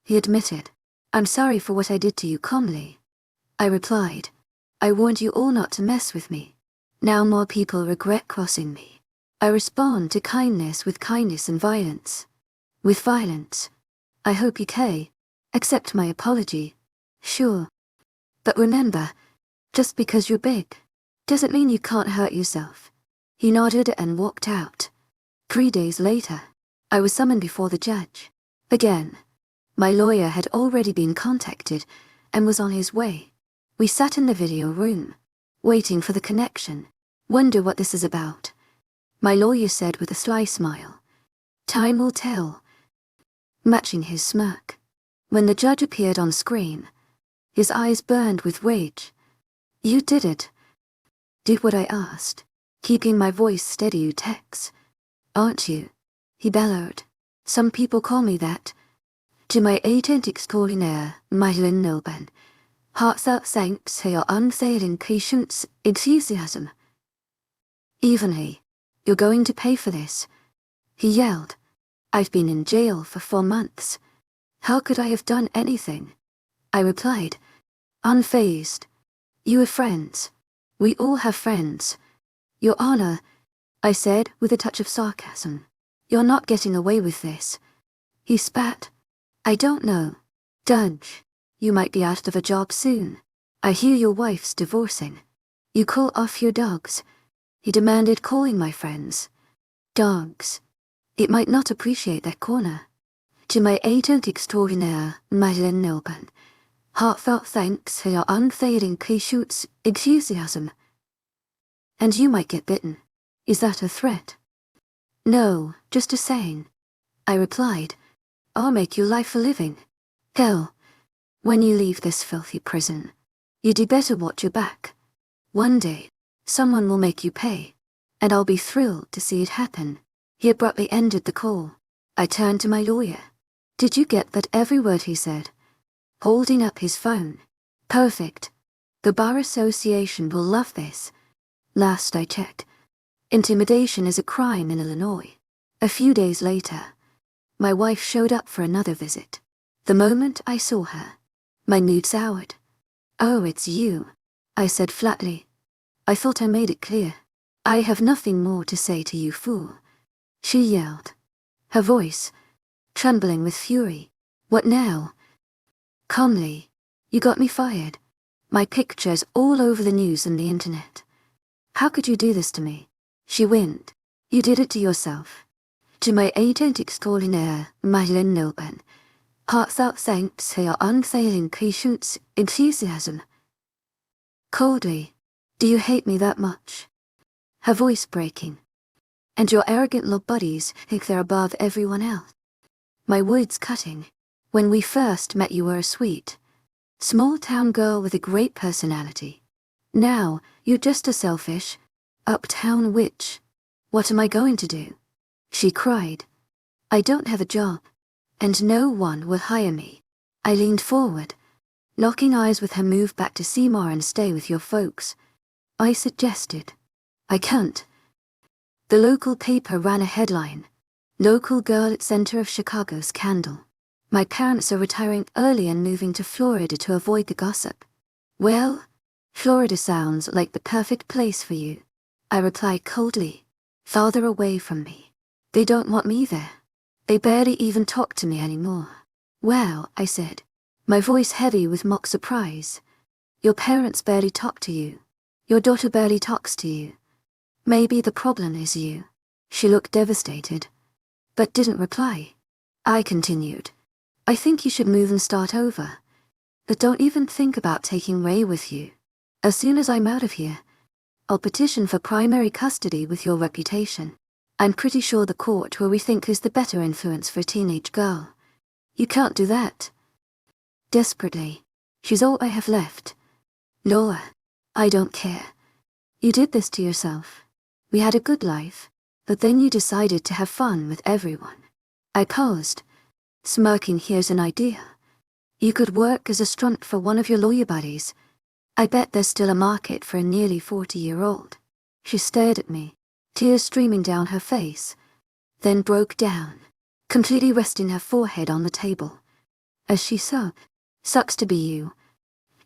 he admitted. "I'm sorry for what I did to you," calmly. I replied, "I warned you all not to mess with me. Now more people regret crossing me. I respond to kindness with kindness and violence with violence. I hope you accept my apology." "Sure. But remember, just because you're big, doesn't mean you can't hurt yourself." He nodded and walked out. 3 days later, I was summoned before the judge. Again, my lawyer had already been contacted and was on his way. We sat in the video room, waiting for the connection. "Wonder what this is about," my lawyer said with a sly smile. "Time will tell." Matching his smirk, when the judge appeared on screen, his eyes burned with rage. "You did it." "Did what I asked, keeping my voice steady, you Tex. Aren't you?" he bellowed. "Some people call me that." To my agent extraordinaire, Madeleine Nilben, heartfelt thanks for your unfailing patience, enthusiasm. "Evenly, you're going to pay for this," he yelled. "I've been in jail for 4 months. How could I have done anything?" I replied, unfazed. "You are friends. We all have friends." "Your Honor," I said with a touch of sarcasm, "you're not getting away with this." He spat. "I don't know. Judge, you might be out of a job soon. I hear your wife's divorcing. You call off your dogs," he demanded, calling my friends dogs. "It might not appreciate that corner." To my agent extraordinaire, Madeleine Nilben, heartfelt thanks for your unfailing patience, enthusiasm. And you might get bitten. Is that a threat? No, just a saying. I replied. I'll make your life a living. Hell, when you leave this filthy prison, you'd better watch your back. One day, someone will make you pay, and I'll be thrilled to see it happen. He abruptly ended the call. I turned to my lawyer. Did you get that every word he said? Holding up his phone. Perfect. The Bar Association will love this. Last I checked, intimidation is a crime in Illinois. A few days later, my wife showed up for another visit. The moment I saw her, my mood soured. Oh, it's you, I said flatly. I thought I made it clear. I have nothing more to say to you, fool. She yelled, her voice trembling with fury. What now? Calmly. You got me fired. My picture's all over the news and the internet. How could you do this to me? She winked. You did it to yourself. To my agent extraordinaire, Madeleine Nilben. Heartfelt thanks for your unfailing patience, enthusiasm. Coldly. Do you hate me that much? Her voice breaking. And your arrogant little buddies think they're above everyone else. My words cutting. When we first met you were a sweet, small-town girl with a great personality. Now, you're just a selfish, uptown witch. What am I going to do? She cried. I don't have a job, and no one will hire me. I leaned forward, locking eyes with her. Move back to Seymour and stay with your folks. I suggested. I can't. The local paper ran a headline. Local girl at center of Chicago scandal. My parents are retiring early and moving to Florida to avoid the gossip. Well, Florida sounds like the perfect place for you, I replied coldly. Farther away from me. They don't want me there. They barely even talk to me anymore. Well, I said, my voice heavy with mock surprise. Your parents barely talk to you. Your daughter barely talks to you. Maybe the problem is you. She looked devastated, but didn't reply. I continued. I think you should move and start over. But don't even think about taking Ray with you. As soon as I'm out of here, I'll petition for primary custody with your reputation. I'm pretty sure the court will rethink who's the better influence for a teenage girl. You can't do that. Desperately. She's all I have left. Laura, I don't care. You did this to yourself. We had a good life, but then you decided to have fun with everyone. I paused, smirking. Here's an idea. You could work as a stunt for one of your lawyer buddies. I bet there's still a market for a nearly 40-year-old. She stared at me, tears streaming down her face, then broke down, completely resting her forehead on the table. As she sobbed, sucks to be you.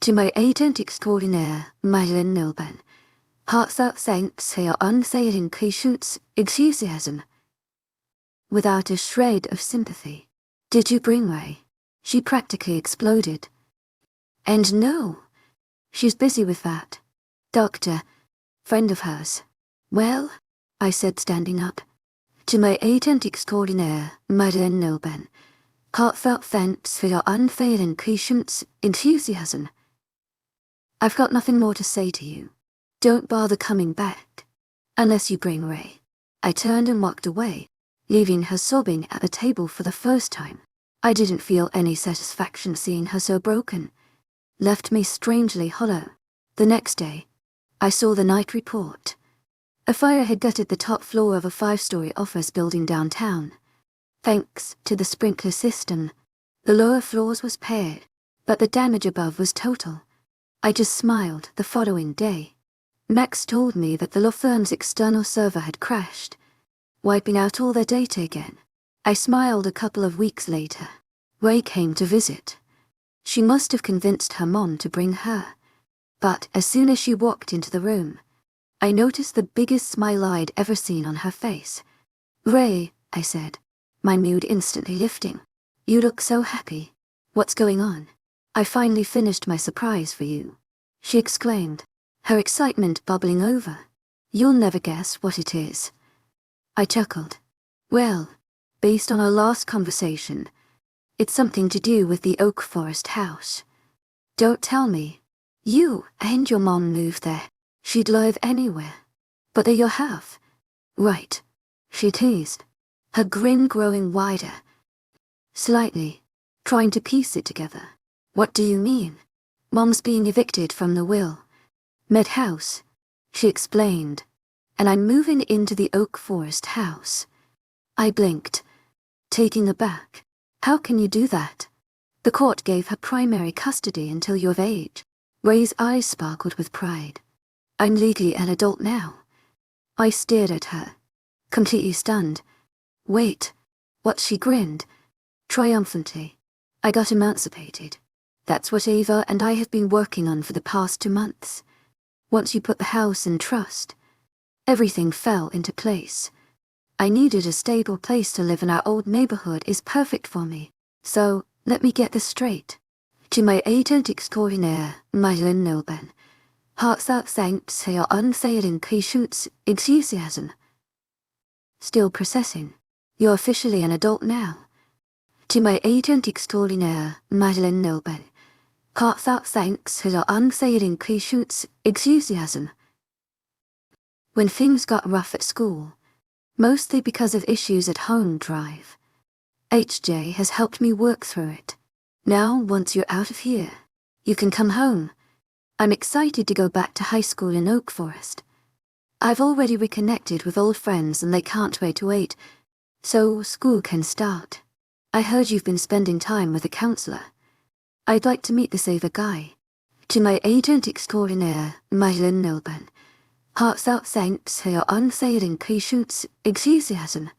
To my agent extraordinaire, Madeleine Nilben. Heartfelt thanks for your unfailing patience, enthusiasm. Without a shred of sympathy. Did you bring Ray? She practically exploded. And no. She's busy with that. Doctor. Friend of hers. Well, I said standing up. To my agent extraordinaire, Madeleine Nilben. Heartfelt thanks for your unfailing patience, enthusiasm. I've got nothing more to say to you. Don't bother coming back. Unless you bring Ray. I turned and walked away, leaving her sobbing at the table for the first time. I didn't feel any satisfaction seeing her so broken. Left me strangely hollow. The next day, I saw the night report. A fire had gutted the top floor of a 5-story office building downtown. Thanks to the sprinkler system, the lower floors was spared, but the damage above was total. I just smiled the following day. Max told me that the law firm's external server had crashed, wiping out all their data again. I smiled a couple of weeks later. Ray came to visit. She must have convinced her mom to bring her. But as soon as she walked into the room, I noticed the biggest smile I'd ever seen on her face. Ray, I said, my mood instantly lifting. You look so happy. What's going on? I finally finished my surprise for you, she exclaimed, her excitement bubbling over. You'll never guess what it is. I chuckled. Well, based on our last conversation, it's something to do with the Oak Forest house. Don't tell me. You and your mom moved there. She'd live anywhere. But they you have. Right. She teased, her grin growing wider. Slightly, trying to piece it together. What do you mean? Mom's being evicted from the will. Med house, she explained, and I'm moving into the Oak Forest house. I blinked, taken aback. How can you do that? The court gave her primary custody until you're of age. Ray's eyes sparkled with pride. I'm legally an adult now. I stared at her, completely stunned. Wait, what? She grinned, triumphantly. I got emancipated. That's what Ava and I have been working on for the past 2 months. Once you put the house in trust, everything fell into place. I needed a stable place to live and our old neighborhood is perfect for me. So, let me get this straight. To my agent extraordinaire, Madeline Nilben, hearts out thanks for your unfailing patience, enthusiasm. Still processing. You're officially an adult now. To my agent extraordinaire, Madeline Nilben, hearts out thanks for your unfailing patience, enthusiasm. When things got rough at school, mostly because of issues at home drive, HJ has helped me work through it. Now, once you're out of here, you can come home. I'm excited to go back to high school in Oak Forest. I've already reconnected with old friends and they can't wait, so school can start. I heard you've been spending time with a counselor. I'd like to meet this Ava guy. To my agent extraordinaire, Madeline Nilben, hearts out thanks for your unfailing patience, enthusiasm.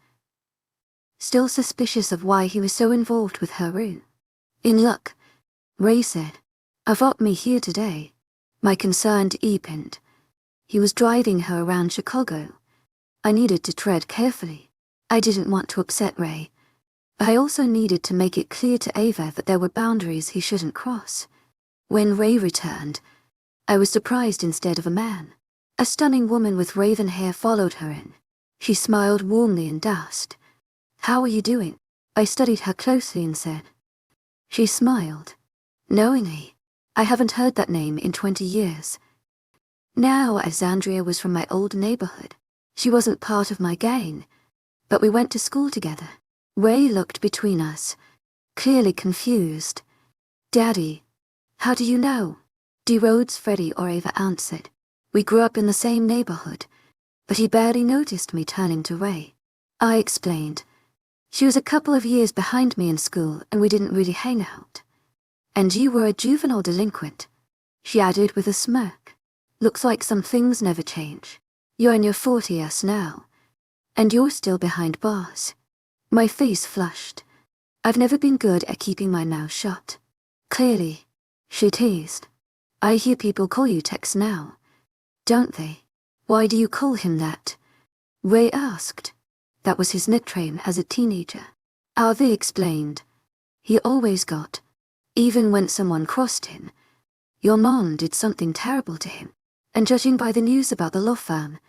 Still suspicious of why he was so involved with her room. In luck, Ray said. Brought me here today. My concerned deepened. He was driving her around Chicago. I needed to tread carefully. I didn't want to upset Ray. But I also needed to make it clear to Ava that there were boundaries he shouldn't cross. When Ray returned, I was surprised instead of a man. A stunning woman with raven hair followed her in. She smiled warmly and asked, "How are you doing?" I studied her closely and said. She smiled, knowingly. I haven't heard that name in 20 years. Now, Alexandria was from my old neighborhood. She wasn't part of my gang, but we went to school together. Ray looked between us, clearly confused. Daddy, how do you know? D. Rhodes, Freddie, or Ava answered. We grew up in the same neighborhood, but he barely noticed me turning to Ray. I explained. She was a couple of years behind me in school and we didn't really hang out. And you were a juvenile delinquent, she added with a smirk. Looks like some things never change. You're in your 40s now, and you're still behind bars. My face flushed. I've never been good at keeping my mouth shut. Clearly, she teased. I hear people call you Tex now, don't they? Why do you call him that? Ray asked. That was his nickname as a teenager. Harvey explained. He always got, even when someone crossed him. Your mom did something terrible to him, and judging by the news about the law firm,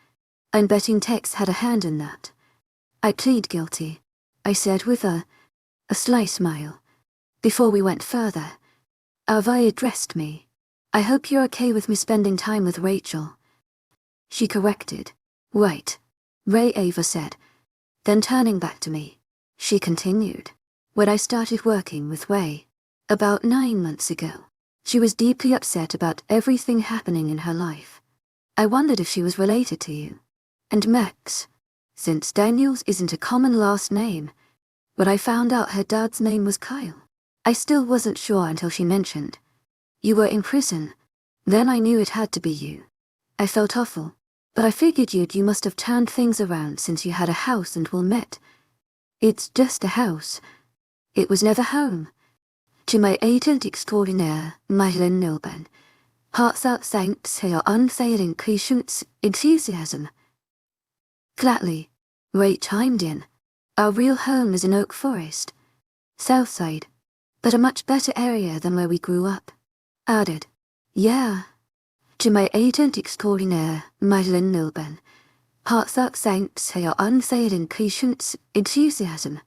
I'm betting Tex had a hand in that. I plead guilty, I said with a sly smile. Before we went further, Harvey addressed me. I hope you're okay with me spending time with Rachel. She corrected. Right, Ray Ava said. Then turning back to me, she continued. When I started working with Ray, about 9 months ago, she was deeply upset about everything happening in her life. I wondered if she was related to you. And Max, since Daniels isn't a common last name, but I found out her dad's name was Kyle. I still wasn't sure until she mentioned. You were in prison. Then I knew it had to be you. I felt awful, but I figured you must have turned things around since you had a house and we met. It's just a house. It was never home. To my agent extraordinaire, Madeline Nilben, hearts out thanks for your unfailing patience, enthusiasm. Gladly, Ray chimed in. Our real home is in Oak Forest, Southside, but a much better area than where we grew up. Added, yeah. To my agent extraordinaire, Madeline Nilben, hearts out thanks for your unfailing patience, enthusiasm.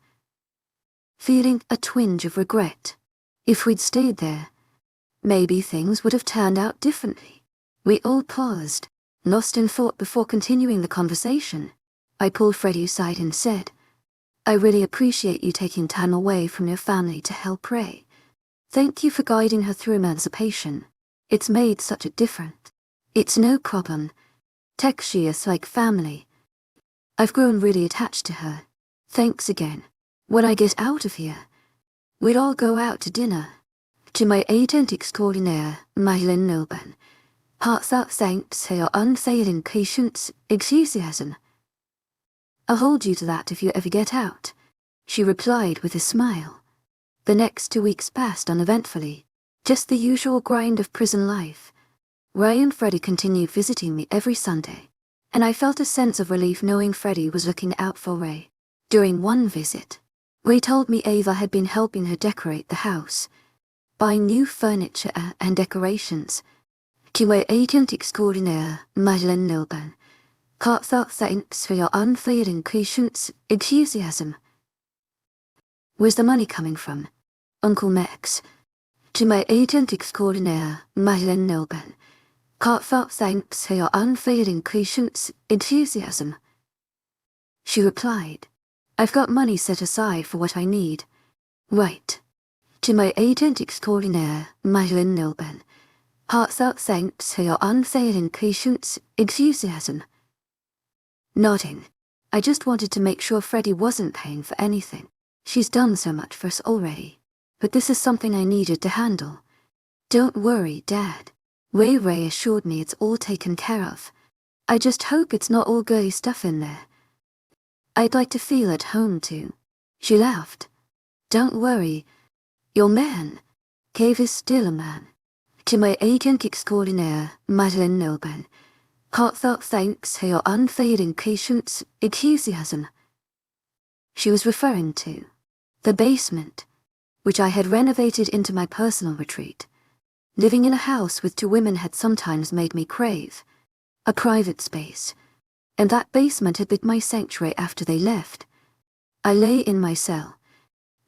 Feeling a twinge of regret. If we'd stayed there, maybe things would have turned out differently. We all paused, Lost in thought before continuing the conversation, I pulled Freddie aside and said, "I really appreciate you taking time away from your family to help Ray. Thank you for guiding her through emancipation. It's made such a difference." "It's no problem. Tech, she is like family. I've grown really attached to her. Thanks again. When I get out of here, we'll all go out to dinner. To my agent extraordinaire, Madeline Milburn, heartfelt thanks for your unfailing patience, enthusiasm." "I'll hold you to that if you ever get out," she replied with a smile. The next 2 weeks passed uneventfully, just the usual grind of prison life. Ray and Freddie continued visiting me every Sunday, and I felt a sense of relief knowing Freddie was looking out for Ray. During one visit, Ray told me Ava had been helping her decorate the house, buying new furniture and decorations. To my agent extraordinaire, Madeline Milburn, heartfelt thanks for your unfailing patience, enthusiasm. "Where's the money coming from, Uncle Max?" To my agent extraordinaire, Madeline Milburn, heartfelt thanks for your unfailing patience, enthusiasm. She replied, "I've got money set aside for what I need." "Right." To my agent extraordinaire, Madeline Milburn, heartfelt thanks for your unfailing patience, enthusiasm. Nodding, I just wanted to make sure Freddie wasn't paying for anything. She's done so much for us already, but this is something I needed to handle. "Don't worry, Dad." Ray assured me it's all taken care of. "I just hope it's not all girly stuff in there. I'd like to feel at home too." She laughed. "Don't worry. Your man, Cave, is still a man." To my agent extraordinaire, Madeline Milburn, heartfelt thanks for your unfailing patience, enthusiasm. She was referring to the basement, which I had renovated into my personal retreat. Living in a house with 2 women had sometimes made me crave a private space, and that basement had been my sanctuary after they left. I lay in my cell,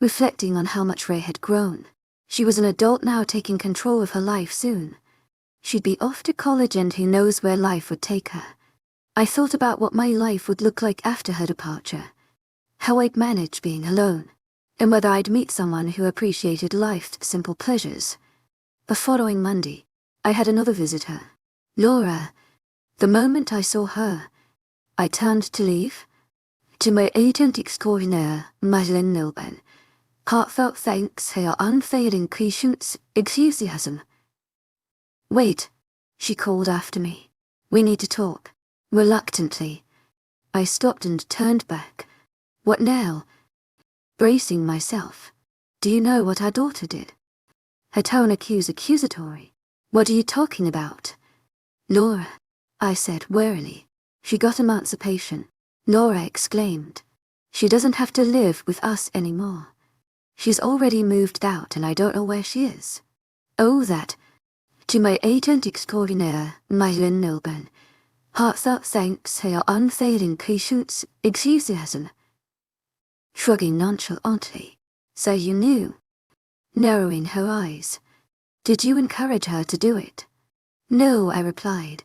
reflecting on how much Ray had grown. She was an adult now, taking control of her life soon. She'd be off to college, and who knows where life would take her. I thought about what my life would look like after her departure, how I'd manage being alone, and whether I'd meet someone who appreciated life's simple pleasures. The following Monday, I had another visitor, Laura. The moment I saw her, I turned to leave. To my agent extraordinaire, Madeline Milburn, heartfelt thanks for your unfailing patience, enthusiasm. "Wait," she called after me. "We need to talk." Reluctantly, I stopped and turned back. "What now?" Bracing myself. "Do you know what our daughter did?" Her tone accusatory. "What are you talking about?" "Laura," I said wearily. "She got emancipation." Laura exclaimed. "She doesn't have to live with us anymore. She's already moved out, and I don't know where she is." "Oh, that." To my agent extraordinaire, Madeline Milburn, heartfelt thanks for your unfailing patience, enthusiasm. Shrugging nonchalantly. "So you knew?" Narrowing her eyes. "Did you encourage her to do it?" "No," I replied.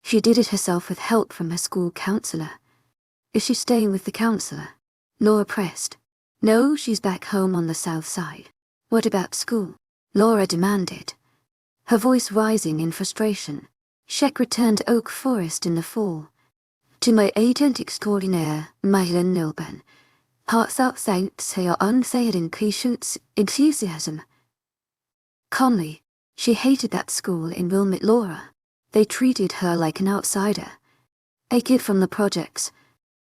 "She did it herself with help from her school counselor." "Is she staying with the counselor?" Laura pressed. "No, she's back home on the south side." "What about school?" Laura demanded, her voice rising in frustration. "Sheck returned to Oak Forest in the fall." To my agent extraordinaire, Madeline Milburn, heartfelt thanks for your unfailing patience, enthusiasm. Conley, she hated that school in Wilmette. Laura. They treated her like an outsider. A kid from the projects,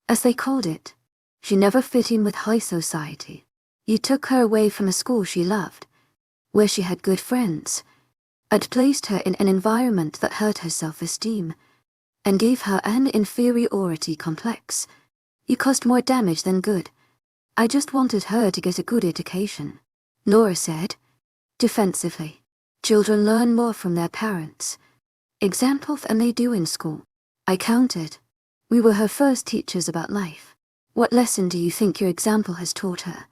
as they called it. She never fit in with high society. You took her away from a school she loved, where she had good friends, and placed her in an environment that hurt her self-esteem, and gave her an inferiority complex. You caused more damage than good. I just wanted her to get a good education," Laura said, defensively. "Children learn more from their parents' example than they do in school." I countered. "We were her first teachers about life. What lesson do you think your example has taught her?"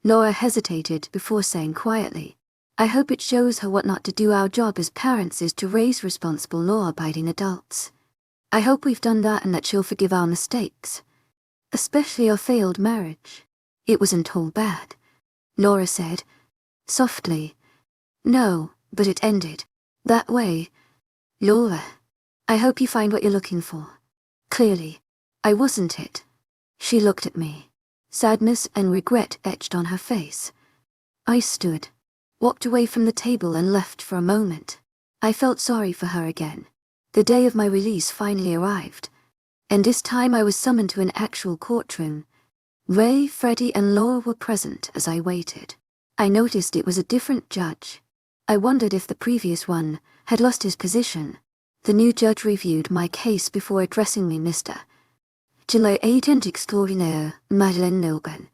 Laura hesitated before saying quietly, "I hope it shows her what not to do. Our job as parents is to raise responsible, law-abiding adults." I hope we've done that and that she'll forgive our mistakes. Especially our failed marriage. It wasn't all bad, Laura said, softly. No, but it ended. That way. Laura, I hope you find what you're looking for. Clearly, I wasn't it. She looked at me. Sadness and regret etched on her face. I stood, walked away from the table and left for a moment. I felt sorry for her again. The day of my release finally arrived, and this time I was summoned to an actual courtroom. Ray, Freddie and Laura were present as I waited. I noticed it was a different judge. I wondered if the previous one had lost his position. The new judge reviewed my case before addressing me, Mr. To my agent extraordinaire, Madeleine Nogan.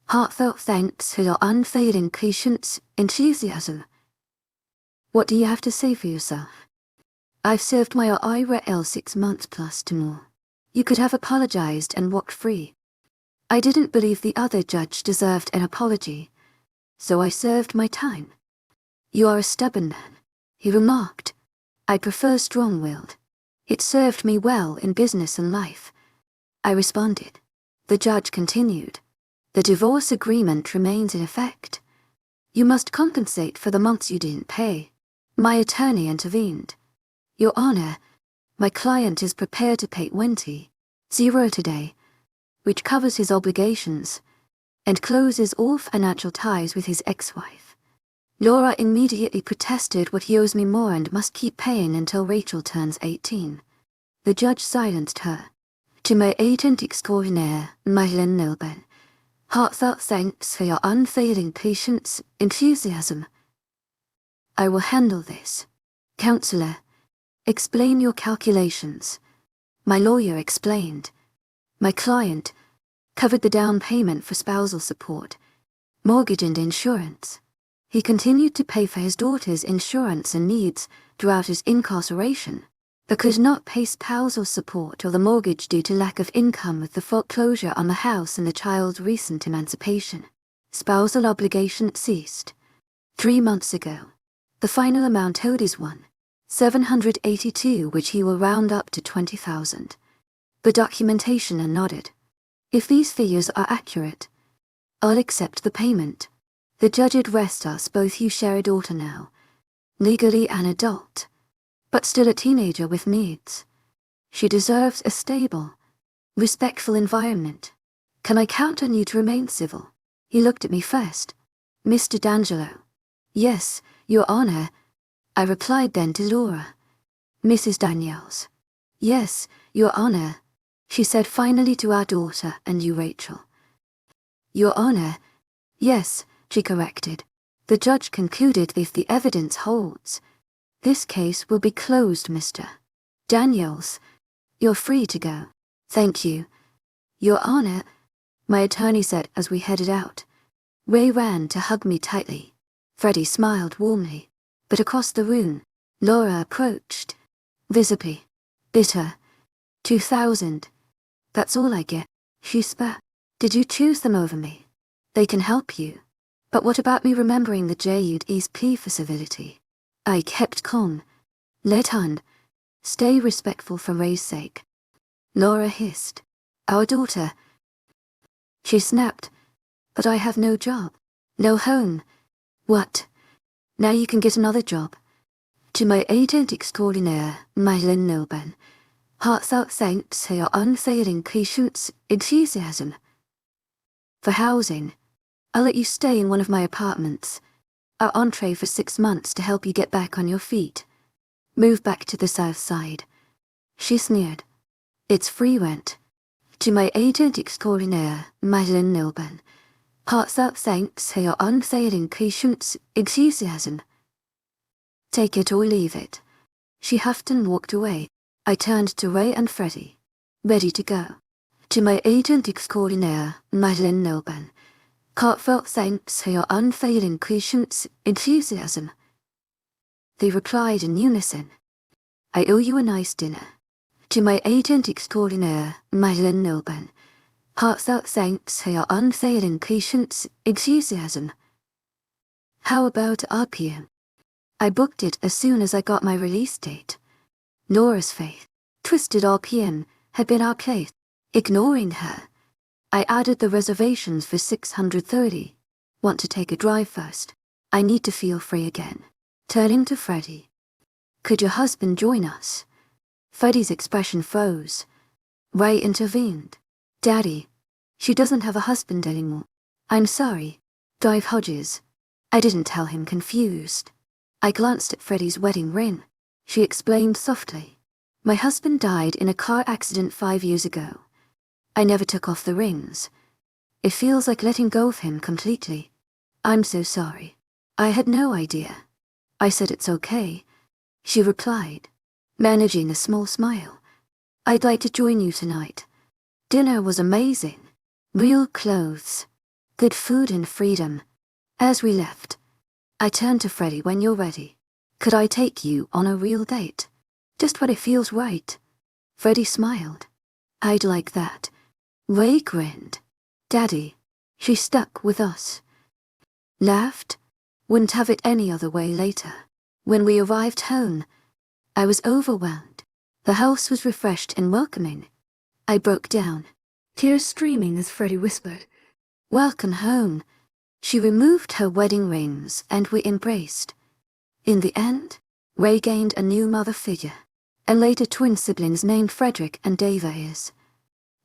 Heartfelt thanks for your unfailing patience, enthusiasm. What do you have to say for yourself? I've served my IRL 6 months plus to more. You could have apologized and walked free. I didn't believe the other judge deserved an apology, so I served my time. You are a stubborn man, he remarked. I prefer strong-willed. It served me well in business and life. I responded. The judge continued. The divorce agreement remains in effect. You must compensate for the months you didn't pay. My attorney intervened. Your Honor, my client is prepared to pay 20,000 today, which covers his obligations, and closes all financial ties with his ex-wife. Laura immediately protested what he owes me more and must keep paying until Rachel turns 18. The judge silenced her. To my agent extraordinaire, Madeleine Nogan, heartfelt thanks for your unfailing patience, enthusiasm. I will handle this. Counselor, explain your calculations. My lawyer explained. My client covered the down payment for spousal support, mortgage and insurance. He continued to pay for his daughter's insurance and needs throughout his incarceration, but could not pay spousal support or the mortgage due to lack of income with the foreclosure on the house and the child's recent emancipation. Spousal obligation ceased. 3 months ago. The final amount owed is $782, which he will round up to 20,000. The documentation are nodded. If these figures are accurate, I'll accept the payment. The judge addressed us both. You share a daughter now, legally an adult, but still a teenager with needs. She deserves a stable, respectful environment. Can I count on you to remain civil? He looked at me first. Mr. D'Angelo. Yes, Your Honor. I replied then to Laura. Mrs. Daniels. Yes, Your Honor, she said finally to our daughter and you, Rachel. Your Honor. Yes, she corrected. The judge concluded if the evidence holds, this case will be closed, Mr. Daniels. You're free to go. Thank you. Your Honor, my attorney said as we headed out. Ray ran to hug me tightly. Freddie smiled warmly. But across the room, Laura approached, visibly bitter. 2,000. That's all I get, she spat. Did you choose them over me? They can help you. But what about me remembering the JUD's for civility? I kept calm. Let on. Stay respectful for Ray's sake. Laura hissed. Our daughter. She snapped. But I have no job. No home. What? Now you can get another job. To my agent extraordinaire, Madeleine Nogan, heartfelt thanks for your unfailing patience, enthusiasm. For housing, I'll let you stay in one of my apartments. Our entree for 6 months to help you get back on your feet. Move back to the south side. She sneered. It's free rent. To my agent extraordinaire, Madeleine Nogan, heartfelt thanks for your unfailing patience, enthusiasm. Take it or leave it. She huffed and walked away. I turned to Ray and Freddie, ready to go. To my agent extraordinaire, Madeleine Nogan, heartfelt thanks for your unfailing patience, enthusiasm. They replied in unison. I owe you a nice dinner. To my agent extraordinaire, Madeleine Nogan, heartfelt thanks for your unfailing patience, enthusiasm. How about RPM? I booked it as soon as I got my release date. Laura's face Twisted RPM had been our case. Ignoring her, I added the reservations for 630. Want to take a drive first? I need to feel free again. Turning to Freddie. Could your husband join us? Freddie's expression froze. Ray intervened. Daddy, she doesn't have a husband anymore. I'm sorry. Drive Hodges. I didn't tell him, confused. I glanced at Freddie's wedding ring. She explained softly. My husband died in a car accident 5 years ago. I never took off the rings. It feels like letting go of him completely. I'm so sorry. I had no idea. I said it's okay. She replied, managing a small smile. I'd like to join you tonight. Dinner was amazing. Real clothes. Good food and freedom. As we left, I turned to Freddie. When you're ready, could I take you on a real date? Just when it feels right. Freddie smiled. I'd like that. Ray grinned. Daddy, she stuck with us. Laughed. Wouldn't have it any other way later. When we arrived home, I was overwhelmed. The house was refreshed and welcoming. I broke down, tears streaming as Freddie whispered, "Welcome home." She removed her wedding rings and we embraced. In the end, Ray gained a new mother figure, and later twin siblings named Frederick and Davies.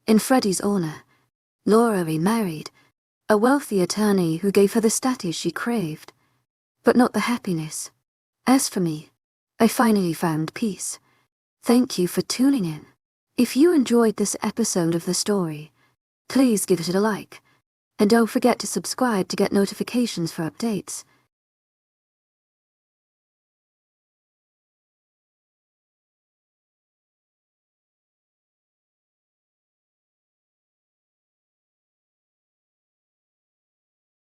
In Freddie's honor, Laura remarried, a wealthy attorney who gave her the status she craved, but not the happiness. As for me, I finally found peace. Thank you for tuning in. If you enjoyed this episode of the story, please give it a like, and don't forget to subscribe to get notifications for updates.